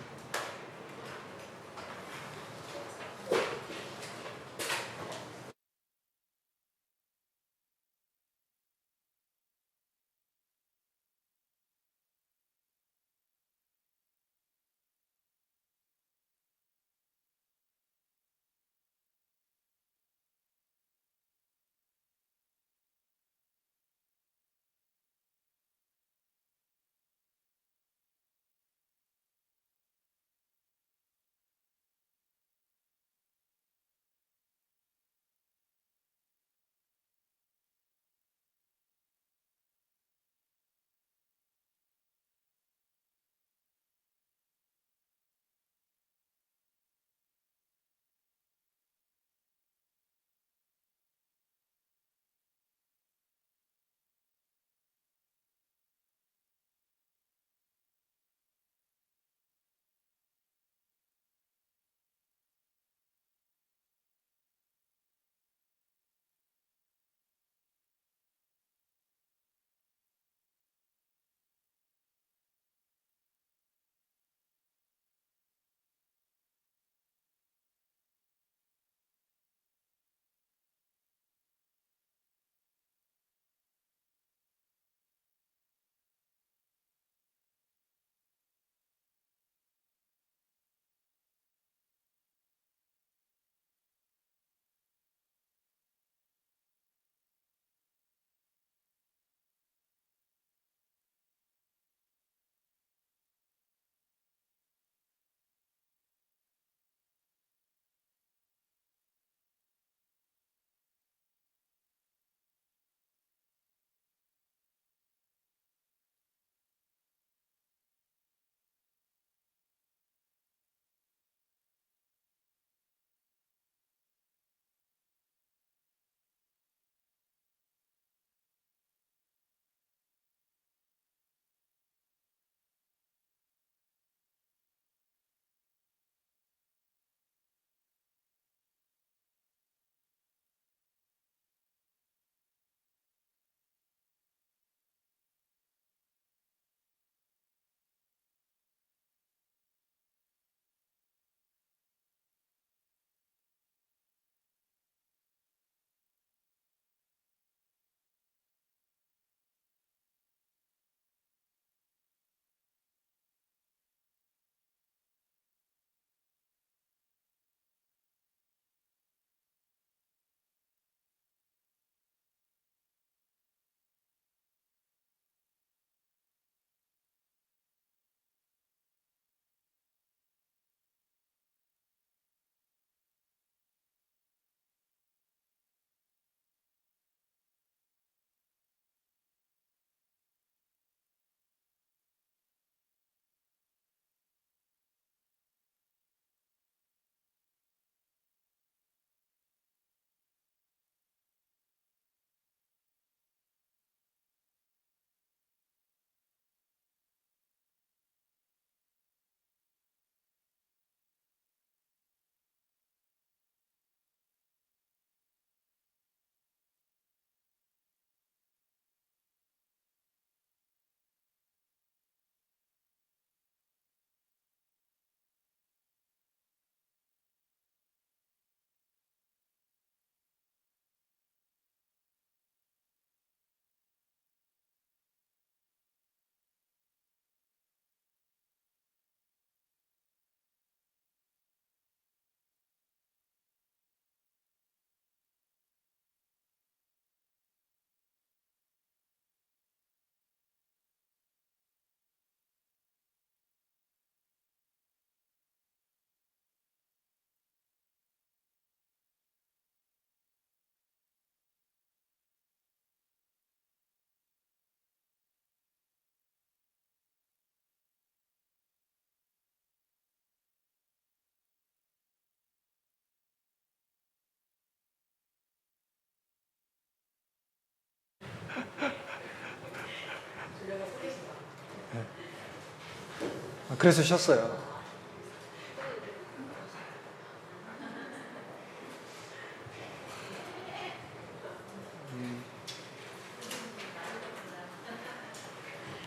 Speaker 1: 그래서 쉬었어요.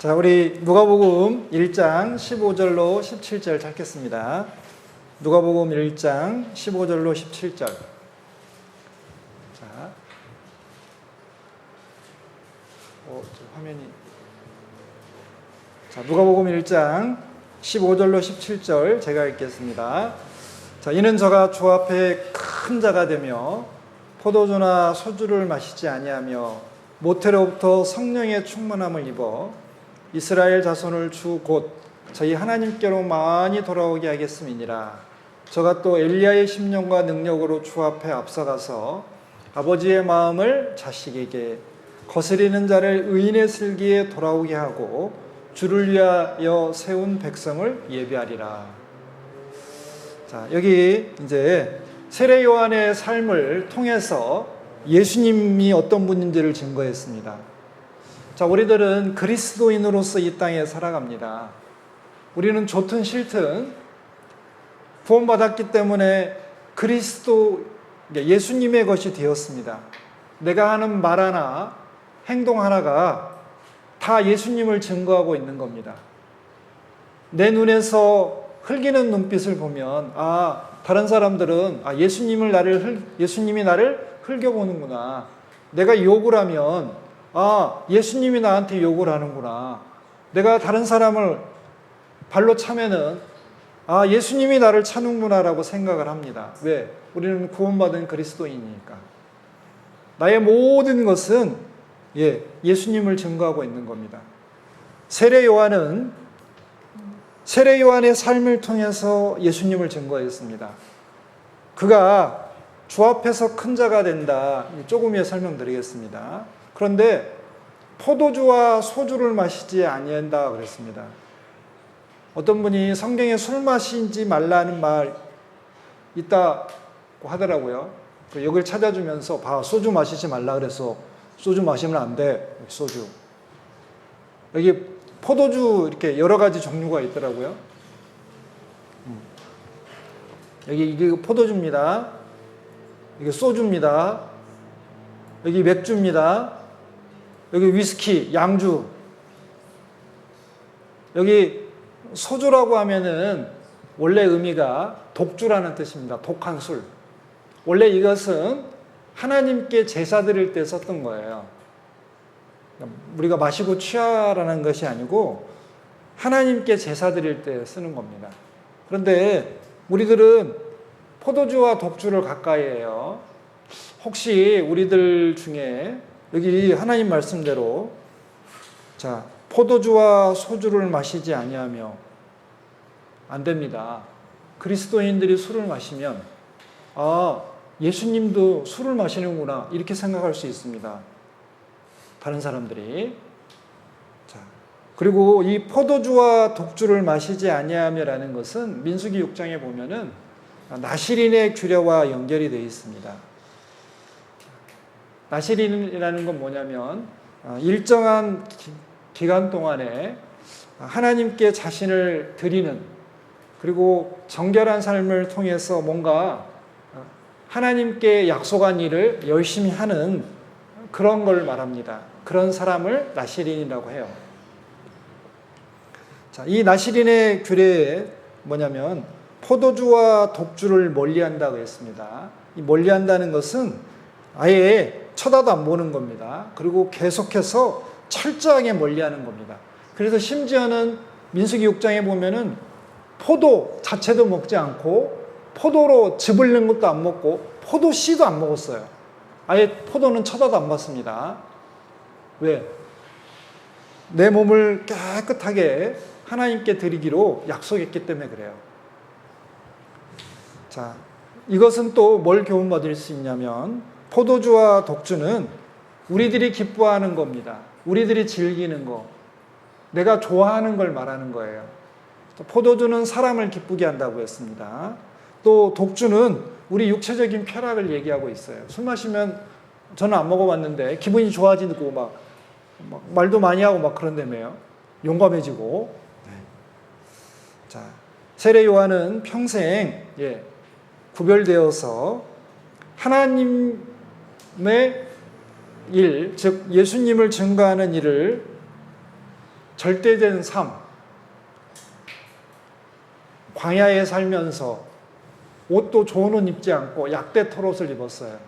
Speaker 1: 자, 우리 누가복음 1장 15절로 17절 찾겠습니다. 누가복음 1장 15절로 17절. 자, 화면이. 자, 누가복음 1장 15절로 17절 제가 읽겠습니다. 자, 이는 저가 주 앞에 큰 자가 되며 포도주나 소주를 마시지 아니하며 모태로부터 성령의 충만함을 입어 이스라엘 자손을 주 곧 저희 하나님께로 많이 돌아오게 하겠음이니라. 저가 또 엘리야의 심령과 능력으로 주 앞에 앞서가서 아버지의 마음을 자식에게 거스리는 자를 의인의 슬기에 돌아오게 하고 주를 위하여 세운 백성을 예비하리라. 자, 여기 이제 세례 요한의 삶을 통해서 예수님이 어떤 분인지를 증거했습니다. 자, 우리들은 그리스도인으로서 이 땅에 살아갑니다. 우리는 좋든 싫든 구원받았기 때문에 그리스도, 예수님의 것이 되었습니다. 내가 하는 말 하나, 행동 하나가 다 예수님을 증거하고 있는 겁니다. 내 눈에서 흘기는 눈빛을 보면, 다른 사람들은 예수님이 나를 흘겨보는구나. 내가 욕을 하면 예수님이 나한테 욕을 하는구나. 내가 다른 사람을 발로 차면은 예수님이 나를 차는구나라고 생각을 합니다. 왜? 우리는 구원받은 그리스도인이니까. 나의 모든 것은 예수님을 증거하고 있는 겁니다. 세례 요한의 삶을 통해서 예수님을 증거했습니다. 그가 주 앞에서 큰 자가 된다. 조금 후에 설명드리겠습니다. 그런데 포도주와 소주를 마시지 아니한다 그랬습니다. 어떤 분이 성경에 술 마시지 말라는 말 있다고 하더라고요. 여기를 찾아주면서 소주 마시지 말라 그래서 소주 마시면 안 돼. 소주. 여기 포도주 이렇게 여러 가지 종류가 있더라고요. 여기 이게 포도주입니다. 이게 소주입니다. 여기 맥주입니다. 여기 위스키, 양주. 여기 소주라고 하면은 원래 의미가 독주라는 뜻입니다. 독한 술. 원래 이것은 하나님께 제사 드릴 때 썼던 거예요. 우리가 마시고 취하라는 것이 아니고 하나님께 제사 드릴 때 쓰는 겁니다. 그런데 우리들은 포도주와 독주를 가까이 해요. 혹시 우리들 중에 여기 하나님 말씀대로 포도주와 소주를 마시지 아니하며 안 됩니다. 그리스도인들이 술을 마시면 예수님도 술을 마시는구나 이렇게 생각할 수 있습니다. 다른 사람들이. 그리고 이 포도주와 독주를 마시지 아니하며라는 것은 민수기 6장에 보면은 나실인의 규례와 연결이 되어 있습니다. 나실인이라는 건 뭐냐면 일정한 기간 동안에 하나님께 자신을 드리는, 그리고 정결한 삶을 통해서 뭔가 하나님께 약속한 일을 열심히 하는 그런 걸 말합니다. 그런 사람을 나실인이라고 해요. 이 나실인의 규례에 뭐냐면 포도주와 독주를 멀리한다고 했습니다. 이 멀리한다는 것은 아예 쳐다도 안 보는 겁니다. 그리고 계속해서 철저하게 멀리하는 겁니다. 그래서 심지어는 민수기 6장에 보면은 포도 자체도 먹지 않고 포도로 즙을 낸 것도 안 먹고 포도 씨도 안 먹었어요. 아예 포도는 쳐다도 안 봤습니다. 왜? 내 몸을 깨끗하게 하나님께 드리기로 약속했기 때문에 그래요. 이것은 또 뭘 교훈받을 수 있냐면 포도주와 독주는 우리들이 기뻐하는 겁니다. 우리들이 즐기는 거, 내가 좋아하는 걸 말하는 거예요. 포도주는 사람을 기쁘게 한다고 했습니다. 또 독주는 우리 육체적인 쾌락을 얘기하고 있어요. 술 마시면 저는 안 먹어봤는데 기분이 좋아지고 막 말도 많이 하고 막 그런다며요. 용감해지고. 세례 요한은 평생 구별되어서 하나님의 일, 즉 예수님을 증거하는 일을 절대된 삶, 광야에 살면서 옷도 좋은 옷 입지 않고 약대 털옷을 입었어요.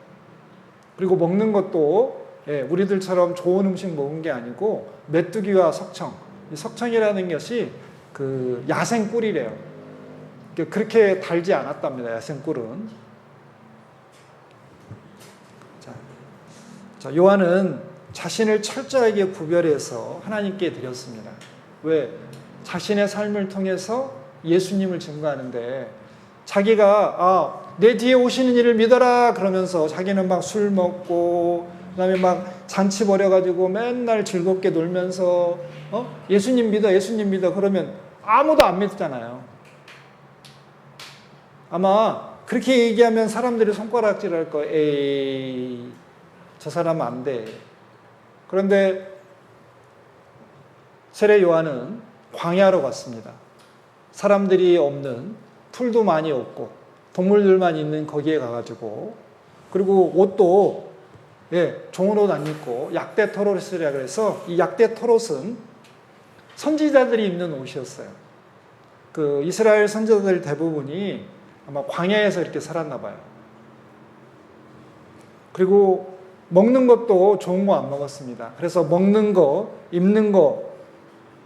Speaker 1: 그리고 먹는 것도 우리들처럼 좋은 음식 먹은 게 아니고 메뚜기와 석청, 이 석청이라는 것이 그 야생 꿀이래요. 그렇게 달지 않았답니다. 야생 꿀은. 자, 요한은 자신을 철저하게 구별해서 하나님께 드렸습니다. 왜? 자신의 삶을 통해서 예수님을 증거하는데 자기가 내 뒤에 오시는 이를 믿어라 그러면서 자기는 막 술 먹고 그다음에 막 잔치 벌여가지고 맨날 즐겁게 놀면서 예수님 믿어 예수님 믿어 그러면 아무도 안 믿잖아요. 아마 그렇게 얘기하면 사람들이 손가락질할 거예요. 에이 저 사람 안 돼. 그런데 세례 요한은 광야로 갔습니다. 사람들이 없는 풀도 많이 없고 동물들만 있는 거기에 가가지고 그리고 옷도 좋은 옷 안 입고 약대 털옷이라 그래서 이 약대 털옷은 선지자들이 입는 옷이었어요. 그 이스라엘 선지자들 대부분이 아마 광야에서 이렇게 살았나 봐요. 그리고 먹는 것도 좋은 거 안 먹었습니다. 그래서 먹는 거, 입는 거,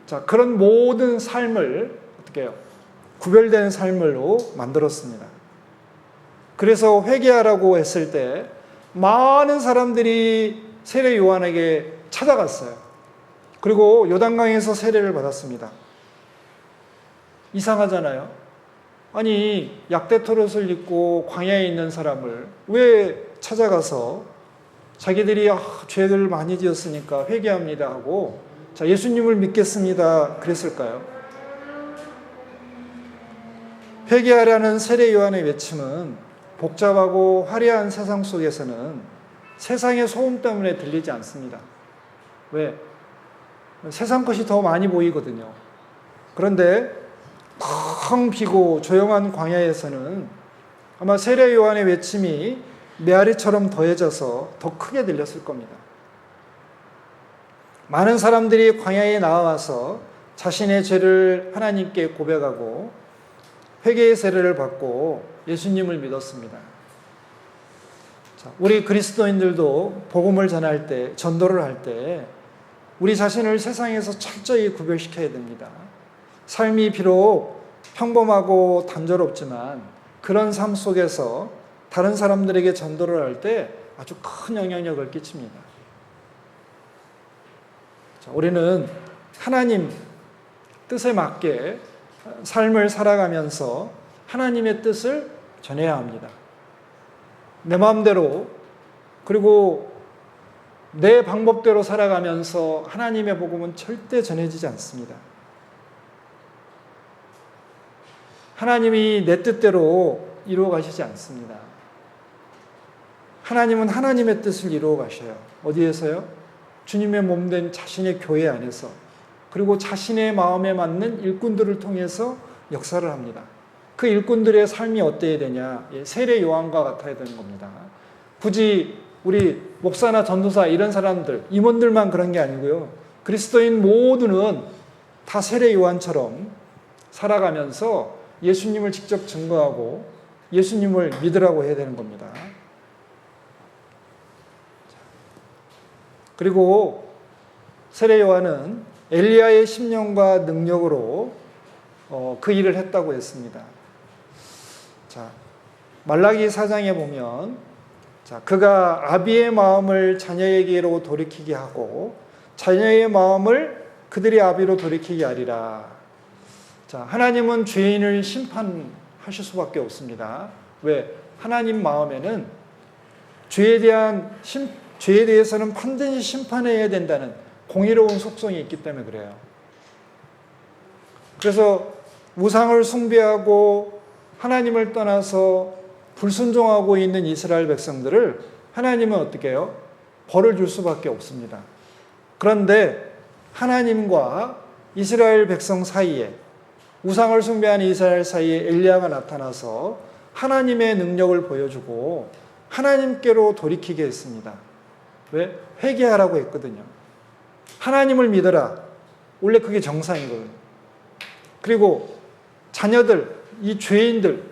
Speaker 1: 자, 그런 모든 삶을 어떻게 해요? 구별된 삶으로 만들었습니다. 그래서 회개하라고 했을 때 많은 사람들이 세례 요한에게 찾아갔어요. 그리고 요단강에서 세례를 받았습니다. 이상하잖아요. 아니 약대 털옷을 입고 광야에 있는 사람을 왜 찾아가서 자기들이 죄를 많이 지었으니까 회개합니다 하고 자 예수님을 믿겠습니다 그랬을까요? 회개하라는 세례 요한의 외침은 복잡하고 화려한 세상 속에서는 세상의 소음 때문에 들리지 않습니다. 왜? 세상 것이 더 많이 보이거든요. 그런데 텅 비고 조용한 광야에서는 아마 세례 요한의 외침이 메아리처럼 더해져서 더 크게 들렸을 겁니다. 많은 사람들이 광야에 나와서 자신의 죄를 하나님께 고백하고 회개의 세례를 받고 예수님을 믿었습니다. 자, 우리 그리스도인들도 복음을 전할 때, 전도를 할 때 우리 자신을 세상에서 철저히 구별시켜야 됩니다. 삶이 비록 평범하고 단조롭지만 그런 삶 속에서 다른 사람들에게 전도를 할 때 아주 큰 영향력을 끼칩니다. 자, 우리는 하나님 뜻에 맞게 삶을 살아가면서 하나님의 뜻을 전해야 합니다. 내 마음대로 그리고 내 방법대로 살아가면서 하나님의 복음은 절대 전해지지 않습니다. 하나님이 내 뜻대로 이루어 가시지 않습니다. 하나님은 하나님의 뜻을 이루어 가셔요. 어디에서요? 주님의 몸된 자신의 교회 안에서 그리고 자신의 마음에 맞는 일꾼들을 통해서 역사를 합니다. 그 일꾼들의 삶이 어때야 되냐? 세례 요한과 같아야 되는 겁니다. 굳이 우리 목사나 전도사 이런 사람들, 임원들만 그런 게 아니고요. 그리스도인 모두는 다 세례 요한처럼 살아가면서 예수님을 직접 증거하고 예수님을 믿으라고 해야 되는 겁니다. 그리고 세례 요한은 엘리야의 심령과 능력으로 그 일을 했다고 했습니다. 자, 말라기 4장에 보면 자, 그가 아비의 마음을 자녀에게로 돌이키게 하고 자녀의 마음을 그들의 아비로 돌이키게 하리라. 자, 하나님은 죄인을 심판하실 수밖에 없습니다. 왜? 하나님 마음에는 죄에 대해서는 반드시 심판해야 된다는 공의로운 속성이 있기 때문에 그래요. 그래서 우상을 숭배하고 하나님을 떠나서 불순종하고 있는 이스라엘 백성들을 하나님은 어떻게 해요? 벌을 줄 수밖에 없습니다. 그런데 하나님과 이스라엘 백성 사이에 우상을 숭배하는 이스라엘 사이에 엘리야가 나타나서 하나님의 능력을 보여주고 하나님께로 돌이키게 했습니다. 왜? 회개하라고 했거든요. 하나님을 믿어라. 원래 그게 정상이거든요. 그리고 자녀들, 이 죄인들,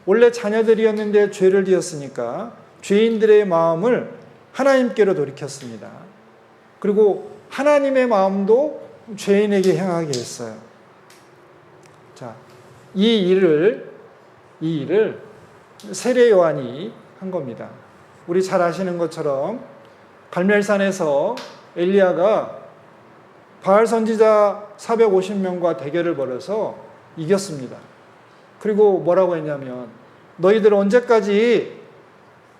Speaker 1: 원래 자녀들이었는데 죄를 지었으니까 죄인들의 마음을 하나님께로 돌이켰습니다. 그리고 하나님의 마음도 죄인에게 향하게 했어요. 자, 이 일을 세례 요한이 한 겁니다. 우리 잘 아시는 것처럼 갈멜산에서 엘리야가 바알 선지자 450명과 대결을 벌여서 이겼습니다. 그리고 뭐라고 했냐면 너희들 언제까지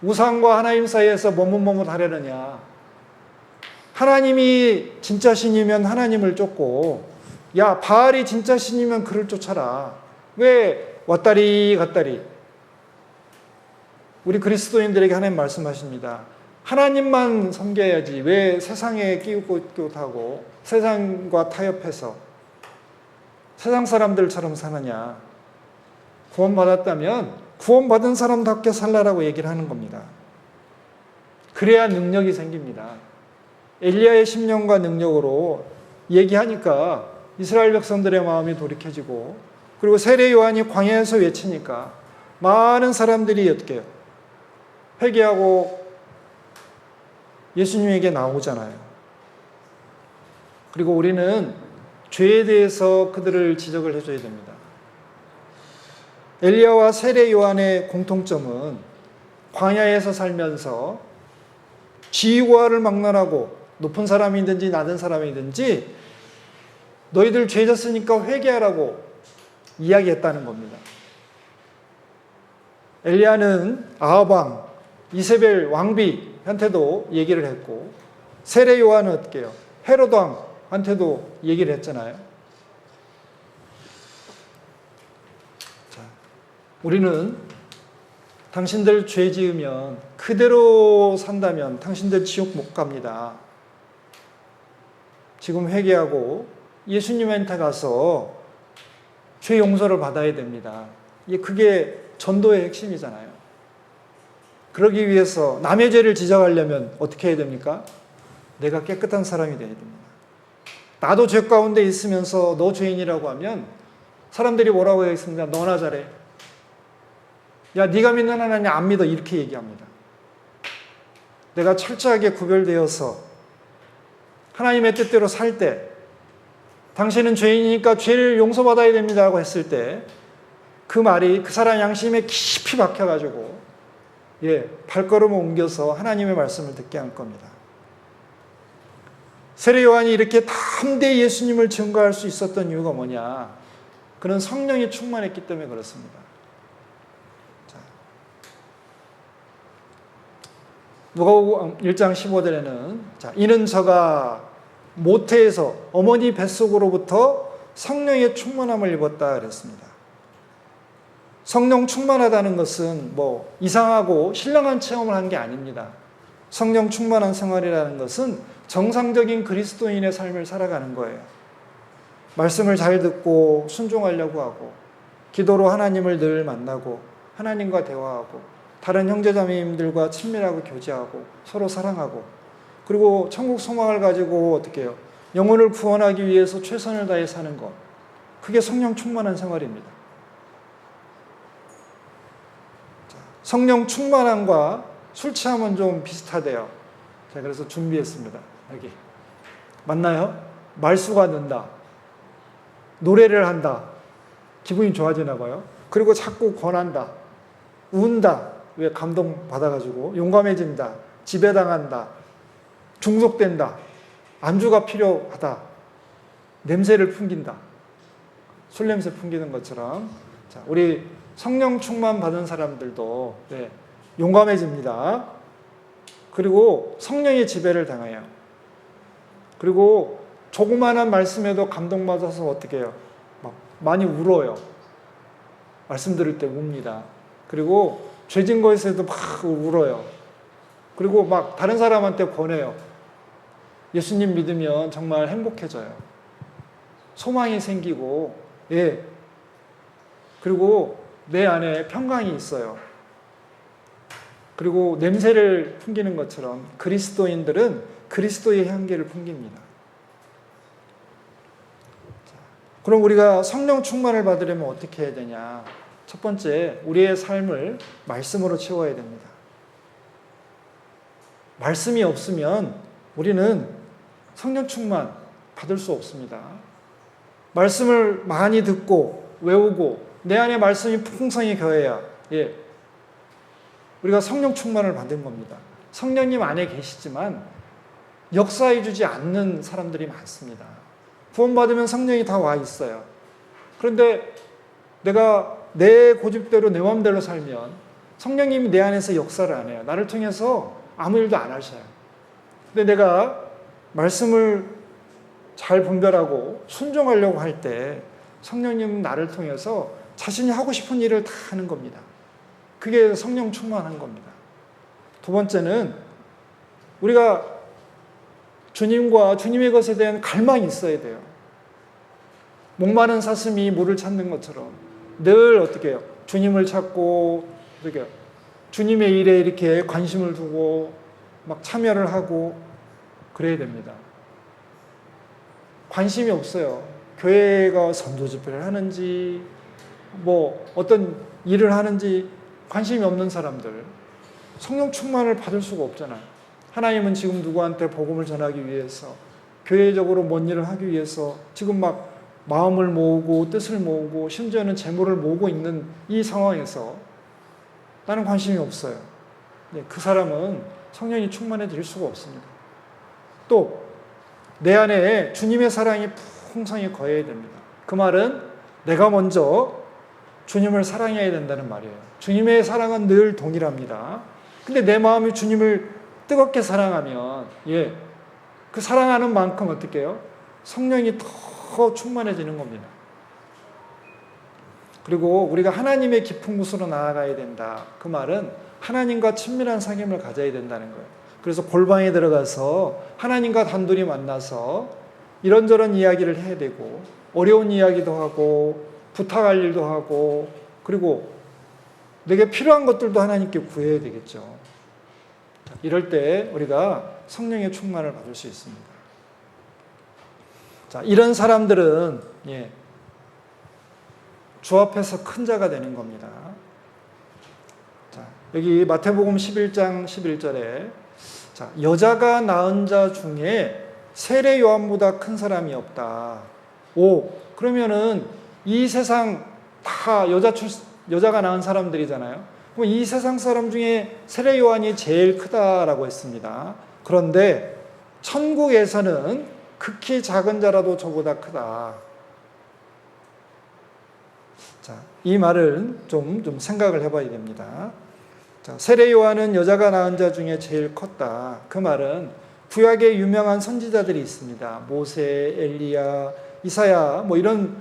Speaker 1: 우상과 하나님 사이에서 머뭇머뭇하려느냐. 하나님이 진짜 신이면 하나님을 쫓고 야 바알이 진짜 신이면 그를 쫓아라. 왜 왔다리 갔다리. 우리 그리스도인들에게 하나님 말씀하십니다. 하나님만 섬겨야지 왜 세상에 끼우고 하고 세상과 타협해서 세상 사람들처럼 사느냐. 구원받았다면 구원받은 사람답게 살라라고 얘기를 하는 겁니다. 그래야 능력이 생깁니다. 엘리야의 심령과 능력으로 얘기하니까 이스라엘 백성들의 마음이 돌이켜지고 그리고 세례 요한이 광야에서 외치니까 많은 사람들이 어떻게 해요? 회개하고 예수님에게 나오잖아요. 그리고 우리는 죄에 대해서 그들을 지적을 해줘야 됩니다. 엘리야와 세례 요한의 공통점은 광야에서 살면서 지위고하를 막론하고 높은 사람이든지 낮은 사람이든지 너희들 죄 졌으니까 회개하라고 이야기했다는 겁니다. 엘리야는 아합 왕, 이세벨 왕비한테도 얘기를 했고 세례 요한은 어떻게 해요? 헤롯 왕한테도 얘기를 했잖아요. 자, 우리는 당신들 죄 지으면 그대로 산다면 당신들 지옥 못 갑니다. 지금 회개하고 예수님한테 가서 죄 용서를 받아야 됩니다. 그게 전도의 핵심이잖아요. 그러기 위해서 남의 죄를 지적하려면 어떻게 해야 됩니까? 내가 깨끗한 사람이 돼야 됩니다. 나도 죄 가운데 있으면서 너 죄인이라고 하면 사람들이 뭐라고 하겠습니까? 너나 잘해. 야, 네가 믿는 하나님 안 믿어. 이렇게 얘기합니다. 내가 철저하게 구별되어서 하나님의 뜻대로 살 때 당신은 죄인이니까 죄를 용서받아야 됩니다 하고 했을 때 그 말이 그 사람 양심에 깊이 박혀가지고 발걸음을 옮겨서 하나님의 말씀을 듣게 할 겁니다. 세례 요한이 이렇게 담대히 예수님을 증거할 수 있었던 이유가 뭐냐? 그는 성령이 충만했기 때문에 그렇습니다. 누가복음 1장 15절에는 이는 저가 모태에서 어머니 뱃속으로부터 성령의 충만함을 입었다 그랬습니다. 성령 충만하다는 것은 뭐 이상하고 신령한 체험을 한 게 아닙니다. 성령 충만한 생활이라는 것은 정상적인 그리스도인의 삶을 살아가는 거예요. 말씀을 잘 듣고 순종하려고 하고 기도로 하나님을 늘 만나고 하나님과 대화하고 다른 형제자매님들과 친밀하고 교제하고 서로 사랑하고 그리고 천국 소망을 가지고 어떻게 해요? 영혼을 구원하기 위해서 최선을 다해 사는 것. 그게 성령 충만한 생활입니다. 성령 충만함과 술 취함은 좀 비슷하대요. 제가 그래서 준비했습니다. 여기. 맞나요? 말수가 는다. 노래를 한다. 기분이 좋아지나 봐요. 그리고 자꾸 권한다. 운다. 왜 감동 받아가지고 용감해진다. 지배당한다. 중독된다. 안주가 필요하다. 냄새를 풍긴다. 술 냄새 풍기는 것처럼. 자, 우리 성령 충만 받은 사람들도 용감해집니다. 그리고 성령의 지배를 당해요. 그리고 조그마한 말씀에도 감동받아서 어떻게 해요? 막 많이 울어요. 말씀 들을 때 웁니다. 그리고 죄진 것에서도 막 울어요. 그리고 막 다른 사람한테 권해요. 예수님 믿으면 정말 행복해져요. 소망이 생기고, 그리고 내 안에 평강이 있어요. 그리고 냄새를 풍기는 것처럼 그리스도인들은 그리스도의 향기를 풍깁니다. 그럼 우리가 성령 충만을 받으려면 어떻게 해야 되냐? 첫 번째, 우리의 삶을 말씀으로 채워야 됩니다. 말씀이 없으면 우리는 성령 충만 받을 수 없습니다. 말씀을 많이 듣고 외우고 내 안에 말씀이 풍성히 거해야 우리가 성령 충만을 받은 겁니다. 성령님 안에 계시지만 역사해 주지 않는 사람들이 많습니다. 구원받으면 성령이 다 와 있어요. 그런데 내가 내 고집대로 내 마음대로 살면 성령님이 내 안에서 역사를 안 해요. 나를 통해서 아무 일도 안 하셔요. 근데 내가 말씀을 잘 분별하고 순종하려고 할 때 성령님은 나를 통해서 자신이 하고 싶은 일을 다 하는 겁니다. 그게 성령 충만한 겁니다. 두 번째는 우리가 주님과 주님의 것에 대한 갈망이 있어야 돼요. 목마른 사슴이 물을 찾는 것처럼 늘 어떻게 해요? 주님을 찾고 어떻게 해요? 주님의 일에 이렇게 관심을 두고 막 참여를 하고 그래야 됩니다. 관심이 없어요. 교회가 선도 집회를 하는지 뭐 어떤 일을 하는지 관심이 없는 사람들 성령 충만을 받을 수가 없잖아요. 하나님은 지금 누구한테 복음을 전하기 위해서 교회적으로 뭔 일을 하기 위해서 지금 막 마음을 모으고 뜻을 모으고 심지어는 재물을 모으고 있는 이 상황에서 나는 관심이 없어요. 그 사람은 성령이 충만해질 수가 없습니다. 또 내 안에 주님의 사랑이 풍성히 거해야 됩니다. 그 말은 내가 먼저 주님을 사랑해야 된다는 말이에요. 주님의 사랑은 늘 동일합니다. 근데 내 마음이 주님을 뜨겁게 사랑하면 그 사랑하는 만큼 어떻게 해요? 성령이 더 충만해지는 겁니다. 그리고 우리가 하나님의 깊은 곳으로 나아가야 된다. 그 말은 하나님과 친밀한 사귐을 가져야 된다는 거예요. 그래서 골방에 들어가서 하나님과 단둘이 만나서 이런저런 이야기를 해야 되고 어려운 이야기도 하고 부탁할 일도 하고 그리고 내게 필요한 것들도 하나님께 구해야 되겠죠. 이럴 때 우리가 성령의 충만을 받을 수 있습니다. 자, 이런 사람들은 주 앞에서 큰 자가 되는 겁니다. 자, 여기 마태복음 11장 11절에 자, 여자가 낳은 자 중에 세례 요한보다 큰 사람이 없다. 그러면은 이 세상 다 여자가 낳은 사람들이잖아요. 그럼 이 세상 사람 중에 세례 요한이 제일 크다라고 했습니다. 그런데 천국에서는 극히 작은 자라도 저보다 크다. 자, 이 말을 좀 생각을 해봐야 됩니다. 자, 세례 요한은 여자가 낳은 자 중에 제일 컸다. 그 말은 구약에 유명한 선지자들이 있습니다. 모세, 엘리야, 이사야 뭐 이런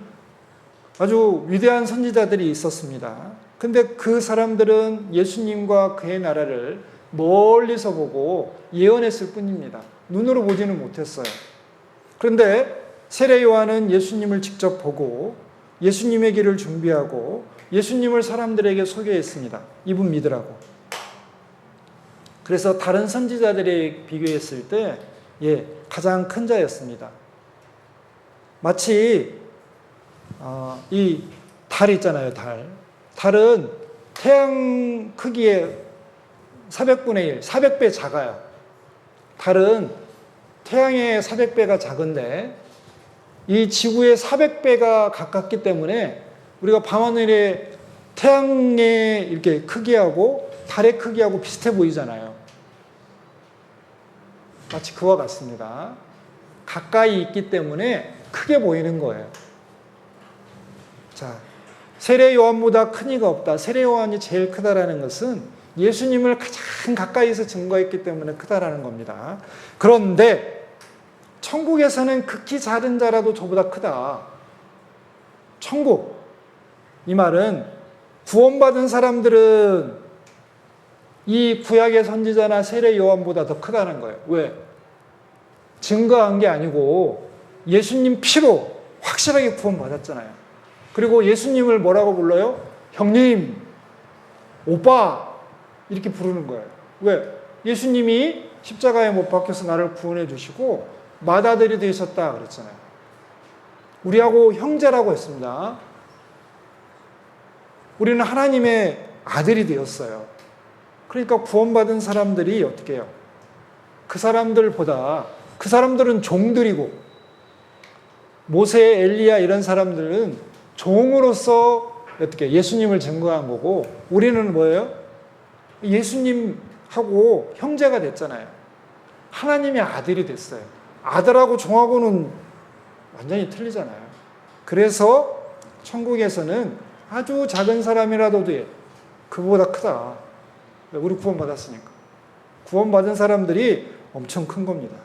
Speaker 1: 아주 위대한 선지자들이 있었습니다. 근데 그 사람들은 예수님과 그의 나라를 멀리서 보고 예언했을 뿐입니다. 눈으로 보지는 못했어요. 그런데 세례 요한은 예수님을 직접 보고 예수님의 길을 준비하고 예수님을 사람들에게 소개했습니다. 이분 믿으라고. 그래서 다른 선지자들에 비교했을 때 가장 큰 자였습니다. 마치 이 달 있잖아요. 달은 태양 크기의 400분의 1, 400배 작아요. 달은 태양의 400배가 작은데 이 지구의 400배가 가깝기 때문에 우리가 밤하늘에 태양의 이렇게 크기하고 달의 크기하고 비슷해 보이잖아요. 마치 그와 같습니다. 가까이 있기 때문에 크게 보이는 거예요. 자, 세례 요한보다 큰 이가 없다. 세례 요한이 제일 크다라는 것은 예수님을 가장 가까이서 증거했기 때문에 크다라는 겁니다. 그런데 천국에서는 극히 작은 자라도 저보다 크다. 천국. 이 말은 구원받은 사람들은 이 구약의 선지자나 세례 요한보다 더 크다는 거예요. 왜? 증거한 게 아니고 예수님 피로 확실하게 구원받았잖아요. 그리고 예수님을 뭐라고 불러요? 형님, 오빠 이렇게 부르는 거예요. 왜? 예수님이 십자가에 못 박혀서 나를 구원해 주시고 맏아들이 되셨다 그랬잖아요. 우리하고 형제라고 했습니다. 우리는 하나님의 아들이 되었어요. 그러니까 구원받은 사람들이 어떻게 해요? 그 사람들보다, 그 사람들은 종들이고, 모세, 엘리야 이런 사람들은 종으로서 어떻게 예수님을 증거한 거고, 우리는 뭐예요? 예수님하고 형제가 됐잖아요. 하나님의 아들이 됐어요. 아들하고 종하고는 완전히 틀리잖아요. 그래서 천국에서는 아주 작은 사람이라도 그보다 크다. 우리 구원받았으니까. 구원받은 사람들이 엄청 큰 겁니다.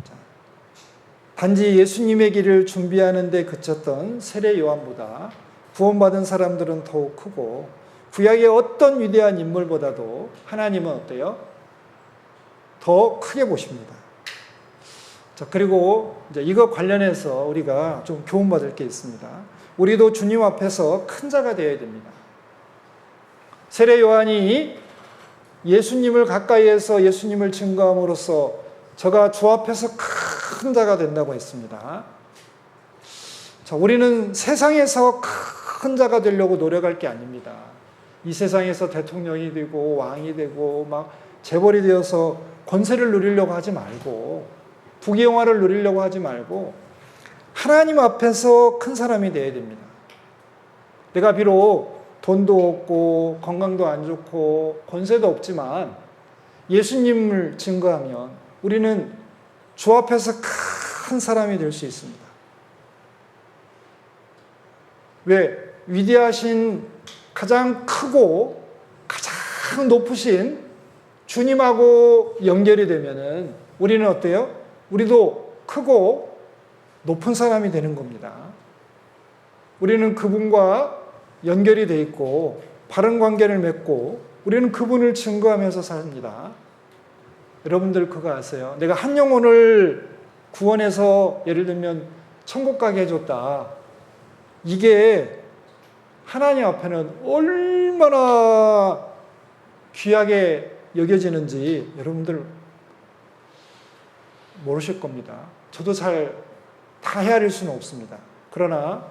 Speaker 1: 자, 단지 예수님의 길을 준비하는 데 그쳤던 세례 요한보다 구원받은 사람들은 더욱 크고, 구약의 어떤 위대한 인물보다도 하나님은 어때요? 더 크게 보십니다. 자, 그리고 이제 이거 관련해서 우리가 좀 교훈받을 게 있습니다. 우리도 주님 앞에서 큰 자가 되어야 됩니다. 세례 요한이 예수님을 가까이에서 예수님을 증거함으로써 저가 주 앞에서 큰 자가 된다고 했습니다. 자, 우리는 세상에서 큰 자가 되려고 노력할 게 아닙니다. 이 세상에서 대통령이 되고 왕이 되고 막 재벌이 되어서 권세를 누리려고 하지 말고, 부귀영화를 누리려고 하지 말고 하나님 앞에서 큰 사람이 되어야 됩니다. 내가 비록 돈도 없고 건강도 안 좋고 권세도 없지만 예수님을 증거하면 우리는 주 앞에서 큰 사람이 될 수 있습니다. 왜? 위대하신 가장 크고 가장 높으신 주님하고 연결이 되면은 우리는 어때요? 우리도 크고 높은 사람이 되는 겁니다. 우리는 그분과 연결이 돼 있고 바른 관계를 맺고 우리는 그분을 증거하면서 삽니다. 여러분들 그거 아세요? 내가 한 영혼을 구원해서 예를 들면 천국 가게 해줬다. 이게 하나님 앞에는 얼마나 귀하게 여겨지는지 여러분들 모르실 겁니다. 저도 잘 다 헤아릴 수는 없습니다. 그러나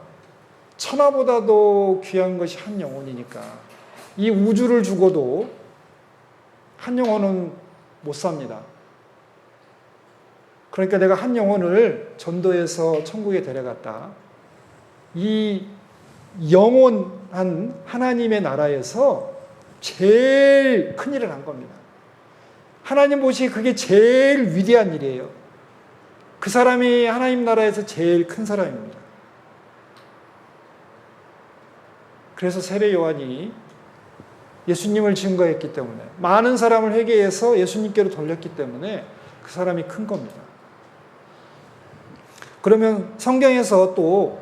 Speaker 1: 천하보다도 귀한 것이 한 영혼이니까 이 우주를 주고도 한 영혼은 못 삽니다. 그러니까 내가 한 영혼을 전도해서 천국에 데려갔다. 이 영원한 하나님의 나라에서 제일 큰 일을 한 겁니다. 하나님 보시기에 그게 제일 위대한 일이에요. 그 사람이 하나님 나라에서 제일 큰 사람입니다. 그래서 세례 요한이 예수님을 증거했기 때문에, 많은 사람을 회개해서 예수님께로 돌렸기 때문에 그 사람이 큰 겁니다. 그러면 성경에서 또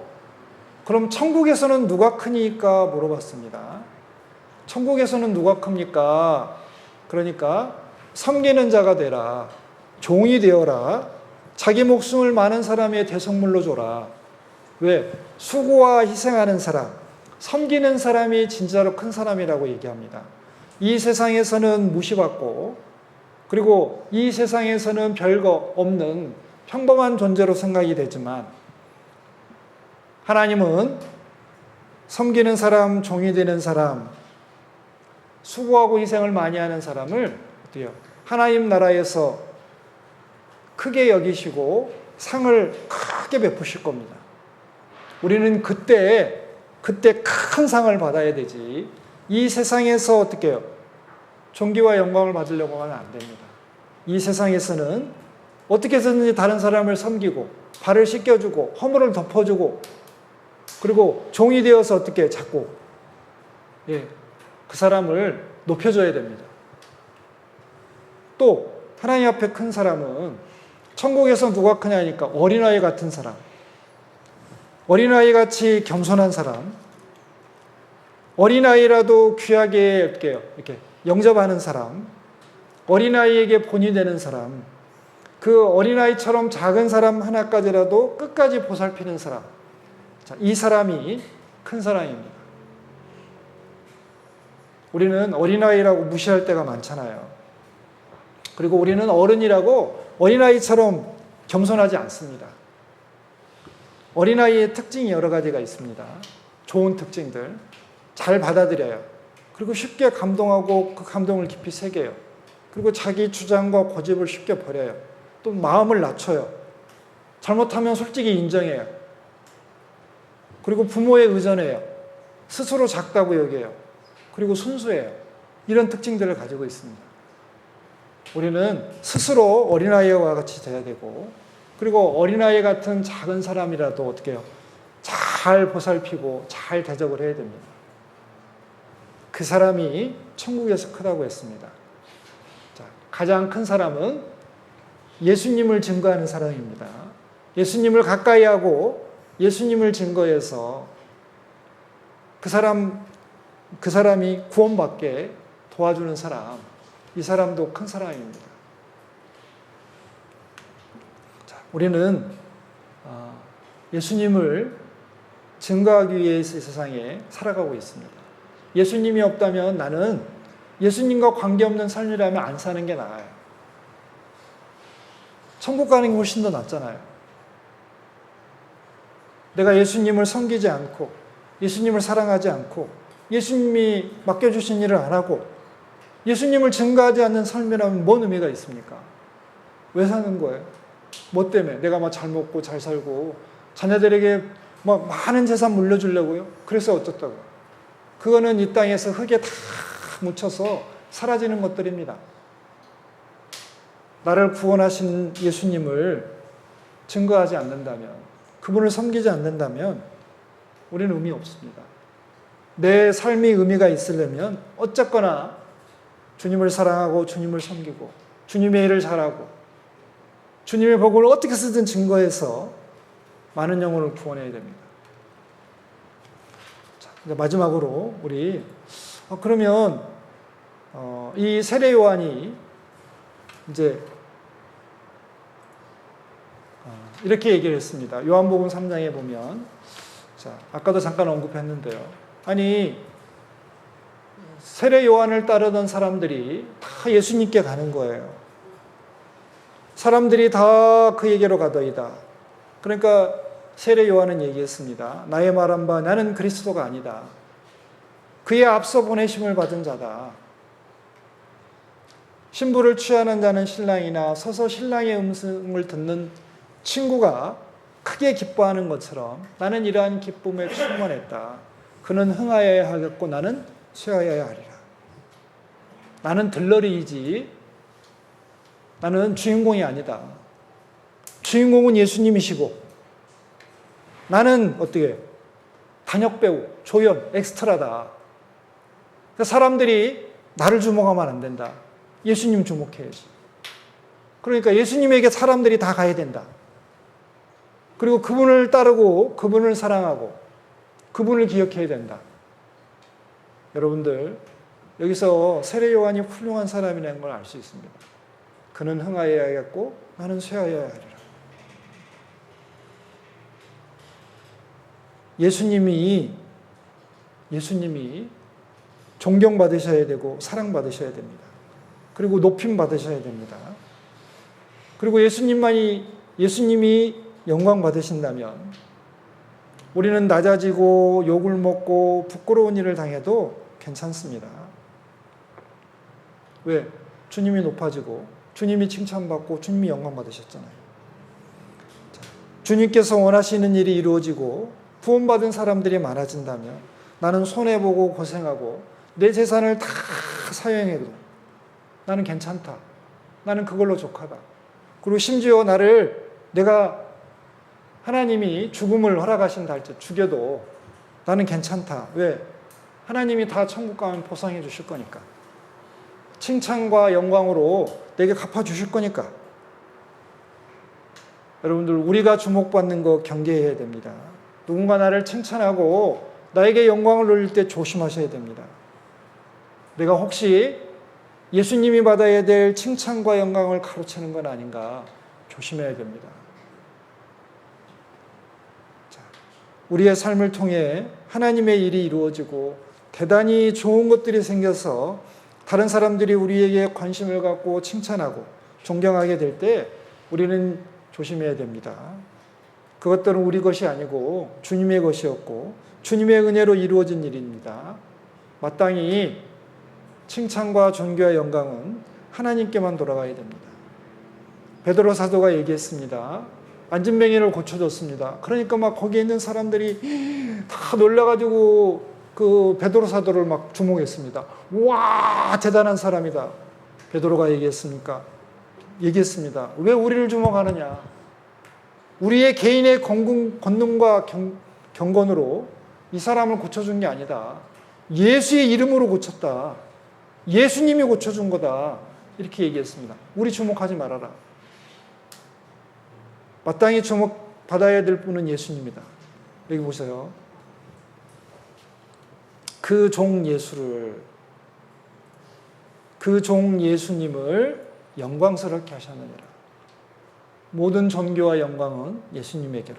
Speaker 1: 그럼 천국에서는 누가 크니까 물어봤습니다. 천국에서는 누가 큽니까? 그러니까 섬기는 자가 되라, 종이 되어라, 자기 목숨을 많은 사람의 대성물로 줘라. 왜? 수고와 희생하는 사람, 섬기는 사람이 진짜로 큰 사람이라고 얘기합니다. 이 세상에서는 무시받고, 그리고 이 세상에서는 별거 없는 평범한 존재로 생각이 되지만, 하나님은 섬기는 사람, 종이 되는 사람, 수고하고 희생을 많이 하는 사람을 어때요? 하나님 나라에서 크게 여기시고 상을 크게 베푸실 겁니다. 우리는 그때 큰 상을 받아야 되지, 이 세상에서 어떻게 해요? 존귀와 영광을 받으려고 하면 안 됩니다. 이 세상에서는 어떻게 해서든지 다른 사람을 섬기고 발을 씻겨주고 허물을 덮어주고, 그리고 종이 되어서 어떻게 자꾸 그 사람을 높여줘야 됩니다. 또 하나님 앞에 큰 사람은 천국에서 누가 크냐니까 어린아이 같은 사람, 어린아이 같이 겸손한 사람, 어린아이라도 귀하게 이렇게 영접하는 사람, 어린아이에게 본이 되는 사람, 그 어린아이처럼 작은 사람 하나까지라도 끝까지 보살피는 사람, 자, 이 사람이 큰 사람입니다. 우리는 어린아이라고 무시할 때가 많잖아요. 그리고 우리는 어른이라고 어린아이처럼 겸손하지 않습니다. 어린아이의 특징이 여러 가지가 있습니다. 좋은 특징들. 잘 받아들여요. 그리고 쉽게 감동하고 그 감동을 깊이 새겨요. 그리고 자기 주장과 고집을 쉽게 버려요. 또 마음을 낮춰요. 잘못하면 솔직히 인정해요. 그리고 부모에 의존해요. 스스로 작다고 여겨요. 그리고 순수해요. 이런 특징들을 가지고 있습니다. 우리는 스스로 어린아이와 같이 돼야 되고, 그리고 어린아이 같은 작은 사람이라도 어떻게 해요? 잘 보살피고 잘 대접을 해야 됩니다. 그 사람이 천국에서 크다고 했습니다. 자, 가장 큰 사람은 예수님을 증거하는 사람입니다. 예수님을 가까이 하고 예수님을 증거해서 그 사람이 구원받게 도와주는 사람, 이 사람도 큰 사람입니다. 자, 우리는 예수님을 증거하기 위해서 이 세상에 살아가고 있습니다. 예수님이 없다면 나는 예수님과 관계없는 삶이라면 안 사는 게 나아요. 천국 가는 게 훨씬 더 낫잖아요. 내가 예수님을 섬기지 않고 예수님을 사랑하지 않고 예수님이 맡겨주신 일을 안 하고 예수님을 증거하지 않는 삶이라면 뭔 의미가 있습니까? 왜 사는 거예요? 뭐 때문에? 내가 막 잘 먹고 잘 살고 자녀들에게 막 많은 재산 물려주려고요? 그래서 어쩌다고? 그거는 이 땅에서 흙에 다 묻혀서 사라지는 것들입니다. 나를 구원하신 예수님을 증거하지 않는다면, 그분을 섬기지 않는다면 우리는 의미 없습니다. 내 삶이 의미가 있으려면 어쨌거나 주님을 사랑하고 주님을 섬기고 주님의 일을 잘하고 주님의 복을 어떻게 쓰든 증거해서 많은 영혼을 구원해야 됩니다. 자, 이제 마지막으로 우리 그러면 이 세례 요한이 이제 이렇게 얘기를 했습니다. 요한복음 3장에 보면, 자, 아까도 잠깐 언급했는데요. 아니, 세례 요한을 따르던 사람들이 다 예수님께 가는 거예요. 사람들이 다 그에게로 가더이다. 그러니까 세례 요한은 얘기했습니다. 나의 말한 바 나는 그리스도가 아니다. 그의 앞서 보내심을 받은 자다. 신부를 취하는 자는 신랑이나 서서 신랑의 음성을 듣는 친구가 크게 기뻐하는 것처럼 나는 이러한 기쁨에 충만했다. 그는 흥하여야 하겠고 나는 쇠하여야 하리라. 나는 들러리이지 나는 주인공이 아니다. 주인공은 예수님이시고 나는 어떻게 단역배우, 조연, 엑스트라다. 그러니까 사람들이 나를 주목하면 안 된다. 예수님 주목해야지. 그러니까 예수님에게 사람들이 다 가야 된다. 그리고 그분을 따르고 그분을 사랑하고 그분을 기억해야 된다. 여러분들 여기서 세례 요한이 훌륭한 사람이라는 걸 알 수 있습니다. 그는 흥하여야겠고 나는 쇠하여야 하리라. 예수님이 존경받으셔야 되고 사랑받으셔야 됩니다. 그리고 높임 받으셔야 됩니다. 그리고 예수님이 영광 받으신다면 우리는 낮아지고 욕을 먹고 부끄러운 일을 당해도 괜찮습니다. 왜? 주님이 높아지고 주님이 칭찬받고 주님이 영광 받으셨잖아요. 주님께서 원하시는 일이 이루어지고 구원받은 사람들이 많아진다면 나는 손해보고 고생하고 내 재산을 다 사용해도 나는 괜찮다. 나는 그걸로 족하다. 그리고 심지어 내가 하나님이 죽음을 허락하신다 할 때 죽여도 나는 괜찮다. 왜? 하나님이 다 천국 가면 보상해 주실 거니까. 칭찬과 영광으로 내게 갚아주실 거니까. 여러분들 우리가 주목받는 거 경계해야 됩니다. 누군가 나를 칭찬하고 나에게 영광을 돌릴 때 조심하셔야 됩니다. 내가 혹시 예수님이 받아야 될 칭찬과 영광을 가로채는 건 아닌가 조심해야 됩니다. 자, 우리의 삶을 통해 하나님의 일이 이루어지고 대단히 좋은 것들이 생겨서 다른 사람들이 우리에게 관심을 갖고 칭찬하고 존경하게 될 때 우리는 조심해야 됩니다. 그것들은 우리 것이 아니고 주님의 것이었고 주님의 은혜로 이루어진 일입니다. 마땅히 칭찬과 존귀와 영광은 하나님께만 돌아가야 됩니다. 베드로 사도가 얘기했습니다. 안진뱅이를 고쳐줬습니다. 그러니까 막 거기에 있는 사람들이 다 놀라가지고 그 베드로 사도를 막 주목했습니다. 와, 대단한 사람이다. 베드로가 얘기했습니다. 왜 우리를 주목하느냐? 우리의 개인의 권능과 경건으로 이 사람을 고쳐준 게 아니다. 예수의 이름으로 고쳤다. 예수님이 고쳐준 거다. 이렇게 얘기했습니다. 우리 주목하지 말아라. 마땅히 주목받아야 될 분은 예수님이다. 여기 보세요. 그 종 예수님을 영광스럽게 하셨느니라. 모든 존귀와 영광은 예수님에게로.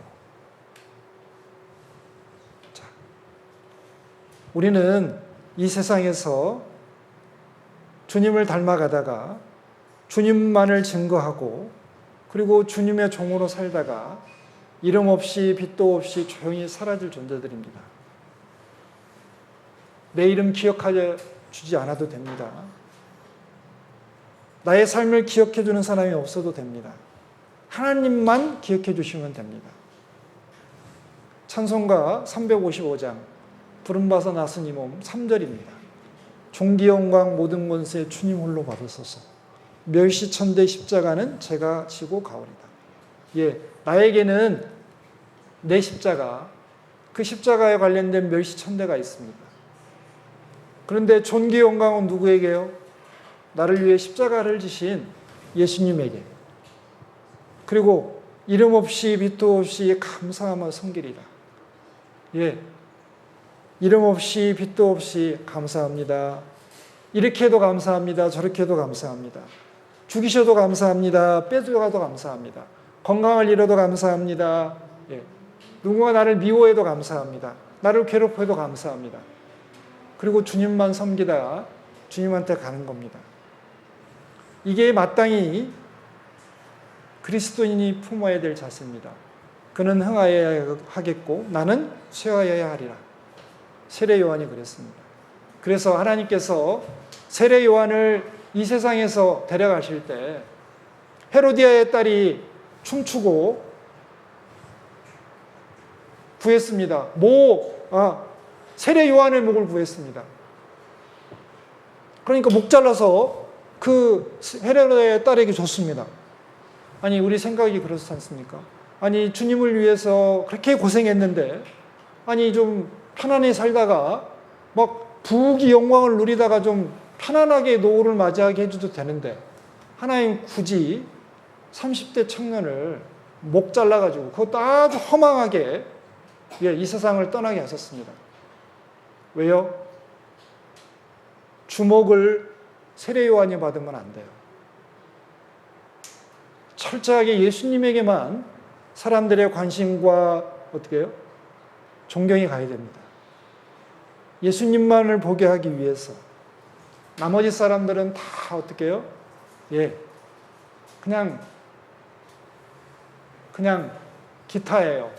Speaker 1: 자, 우리는 이 세상에서 주님을 닮아가다가 주님만을 증거하고 그리고 주님의 종으로 살다가 이름 없이 빛도 없이 조용히 사라질 존재들입니다. 내 이름 기억하여 주지 않아도 됩니다. 나의 삶을 기억해 주는 사람이 없어도 됩니다. 하나님만 기억해 주시면 됩니다. 찬송가 355장 부름받아 나선 이 몸 3절입니다. 존귀 영광 모든 권세 주님 홀로 받으소서. 멸시천대 십자가는 제가 지고 가오리다. 예, 나에게는 내 십자가, 그 십자가에 관련된 멸시천대가 있습니다. 그런데 존귀 영광은 누구에게요? 나를 위해 십자가를 지신 예수님에게. 그리고 이름 없이 빛도 없이 감사하며 섬기리라. 예, 이름 없이 빛도 없이 감사합니다. 이렇게 해도 감사합니다. 저렇게 해도 감사합니다. 죽이셔도 감사합니다. 빼앗아도 감사합니다. 건강을 잃어도 감사합니다. 예. 누군가 나를 미워해도 감사합니다. 나를 괴롭혀도 감사합니다. 그리고 주님만 섬기다 주님한테 가는 겁니다. 이게 마땅히 그리스도인이 품어야 될 자세입니다. 그는 흥하여야 하겠고 나는 쇠하여야 하리라. 세례 요한이 그랬습니다. 그래서 하나님께서 세례 요한을 이 세상에서 데려가실 때 헤로디아의 딸이 춤추고 구했습니다. 세례 요한의 목을 구했습니다. 그러니까 목 잘라서 그 헤로디아의 딸에게 줬습니다. 아니 우리 생각이 그렇지 않습니까? 아니 주님을 위해서 그렇게 고생했는데 아니 좀 편안히 살다가 막 부귀 영광을 누리다가 좀 편안하게 노후를 맞이하게 해줘도 되는데 하나님 굳이 30대 청년을 목 잘라가지고 그것도 아주 허망하게 이 세상을 떠나게 하셨습니다. 왜요? 주목을 세례 요한이 받으면 안 돼요. 철저하게 예수님에게만 사람들의 관심과 어떻게 해요? 존경이 가야 됩니다. 예수님만을 보게 하기 위해서 나머지 사람들은 다 어떻게 해요? 예, 그냥 기타예요.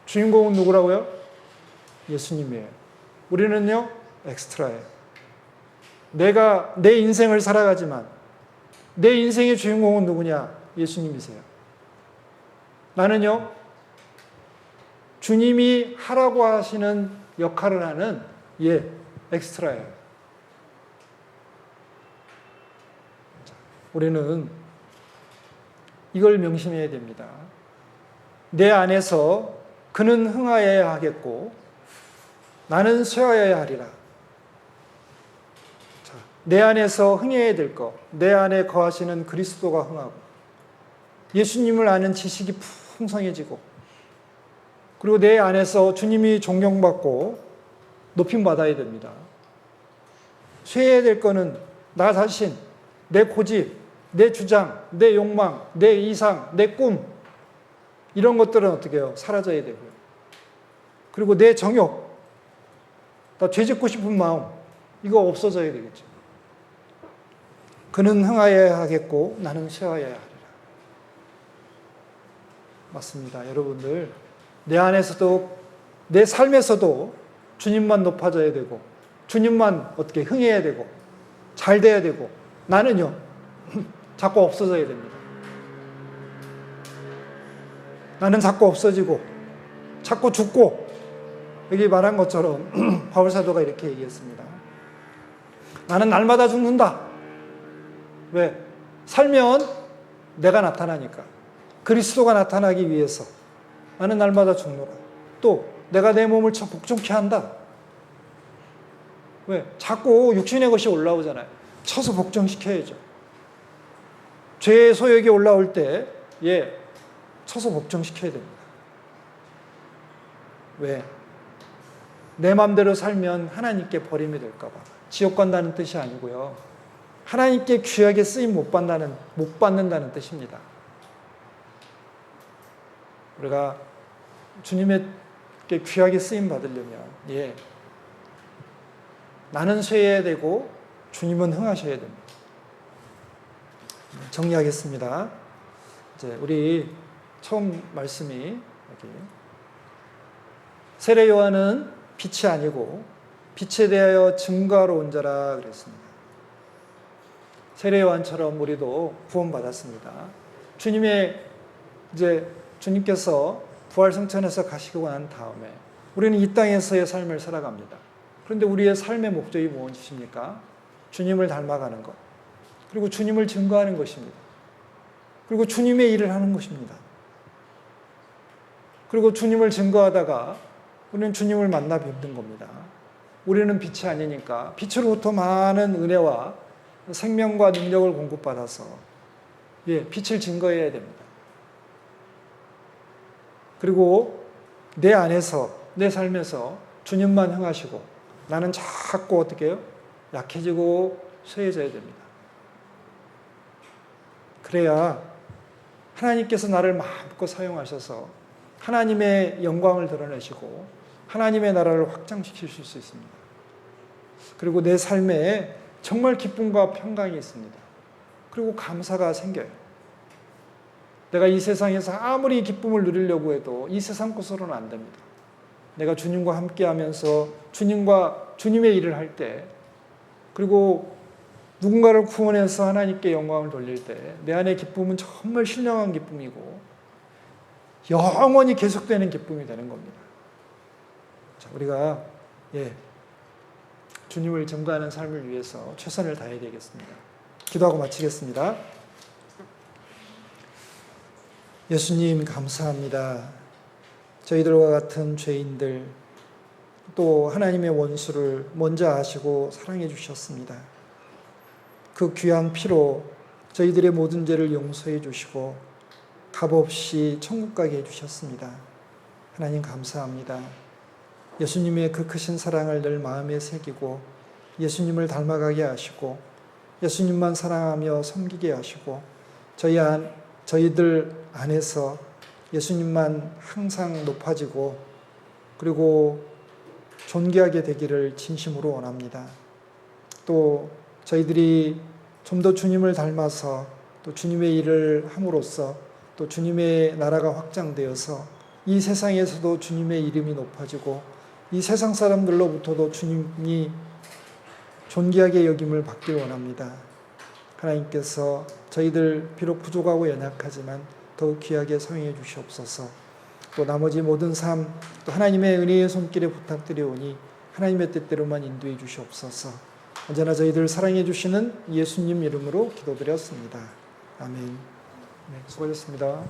Speaker 1: 주인공은 누구라고요? 예수님이에요. 우리는요, 엑스트라예요. 내가 내 인생을 살아가지만 내 인생의 주인공은 누구냐? 예수님이세요. 나는요, 주님이 하라고 하시는 역할을 하는 엑스트라예요. 우리는 이걸 명심해야 됩니다. 내 안에서 그는 흥하여야 하겠고 나는 쇠하여야 하리라. 내 안에서 흥해야 될 것, 내 안에 거하시는 그리스도가 흥하고 예수님을 아는 지식이 풍성해지고 그리고 내 안에서 주님이 존경받고 높임받아야 됩니다. 쇠해야 될 거는 나 자신, 내 고집, 내 주장, 내 욕망, 내 이상, 내 꿈 이런 것들은 어떻게 해요? 사라져야 되고요. 그리고 내 정욕, 나 죄짓고 싶은 마음 이거 없어져야 되겠죠. 그는 흥하여야 하겠고 나는 쇠하여야 하리라. 맞습니다. 여러분들, 내 안에서도, 내 삶에서도 주님만 높아져야 되고, 주님만 어떻게 흥해야 되고, 잘 돼야 되고, 나는요, 자꾸 없어져야 됩니다. 나는 자꾸 없어지고, 자꾸 죽고, 여기 말한 것처럼 바울 사도가 이렇게 얘기했습니다. 나는 날마다 죽는다. 왜? 살면 내가 나타나니까. 그리스도가 나타나기 위해서 나는 날마다 죽노라. 또 내가 내 몸을 복종케 한다. 왜? 자꾸 육신의 것이 올라오잖아요. 쳐서 복종시켜야죠. 죄의 소욕이 올라올 때 쳐서 복종시켜야 됩니다. 왜? 내 마음대로 살면 하나님께 버림이 될까 봐. 지옥 간다는 뜻이 아니고요. 하나님께 귀하게 쓰임 못 받는다는 뜻입니다. 우리가 주님께 귀하게 쓰임 받으려면 나는 쇠해야 되고 주님은 흥하셔야 됩니다. 정리하겠습니다. 이제 우리 처음 말씀이 여기 세례 요한은 빛이 아니고 빛에 대하여 증거하러 온 자라 그랬습니다. 세례 요한처럼 우리도 구원받았습니다. 주님께서 부활 승천해서 가시고 난 다음에 우리는 이 땅에서의 삶을 살아갑니다. 그런데 우리의 삶의 목적이 무엇이십니까? 주님을 닮아가는 것. 그리고 주님을 증거하는 것입니다. 그리고 주님의 일을 하는 것입니다. 그리고 주님을 증거하다가 우리는 주님을 만나 뵙는 겁니다. 우리는 빛이 아니니까 빛으로부터 많은 은혜와 생명과 능력을 공급받아서 빛을 증거해야 됩니다. 그리고 내 안에서, 내 삶에서 주님만 흥하시고 나는 자꾸 어떻게 해요? 약해지고 쇠해져야 됩니다. 그래야 하나님께서 나를 마음껏 사용하셔서 하나님의 영광을 드러내시고 하나님의 나라를 확장시키실 수 있습니다. 그리고 내 삶에 정말 기쁨과 평강이 있습니다. 그리고 감사가 생겨요. 내가 이 세상에서 아무리 기쁨을 누리려고 해도 이 세상 것으로는 안 됩니다. 내가 주님과 함께 하면서 주님의 일을 할 때, 그리고 누군가를 구원해서 하나님께 영광을 돌릴 때 내 안의 기쁨은 정말 신령한 기쁨이고 영원히 계속되는 기쁨이 되는 겁니다. 자, 우리가 주님을 증거하는 삶을 위해서 최선을 다해야 되겠습니다. 기도하고 마치겠습니다. 예수님 감사합니다. 저희들과 같은 죄인들, 또 하나님의 원수를 먼저 아시고 사랑해 주셨습니다. 그 귀한 피로 저희들의 모든 죄를 용서해 주시고 값없이 천국 가게 해주셨습니다. 하나님 감사합니다. 예수님의 그 크신 사랑을 늘 마음에 새기고 예수님을 닮아가게 하시고 예수님만 사랑하며 섬기게 하시고 저희들 안에서 예수님만 항상 높아지고 그리고 존귀하게 되기를 진심으로 원합니다. 또 저희들이 좀 더 주님을 닮아서 또 주님의 일을 함으로써 또 주님의 나라가 확장되어서 이 세상에서도 주님의 이름이 높아지고 이 세상 사람들로부터도 주님이 존귀하게 여김을 받길 원합니다. 하나님께서 저희들 비록 부족하고 연약하지만 더욱 귀하게 사용해 주시옵소서. 또 나머지 모든 삶 또 하나님의 은혜의 손길에 부탁드리오니 하나님의 뜻대로만 인도해 주시옵소서. 언제나 저희들 사랑해 주시는 예수님 이름으로 기도드렸습니다. 아멘. 네, 수고하셨습니다.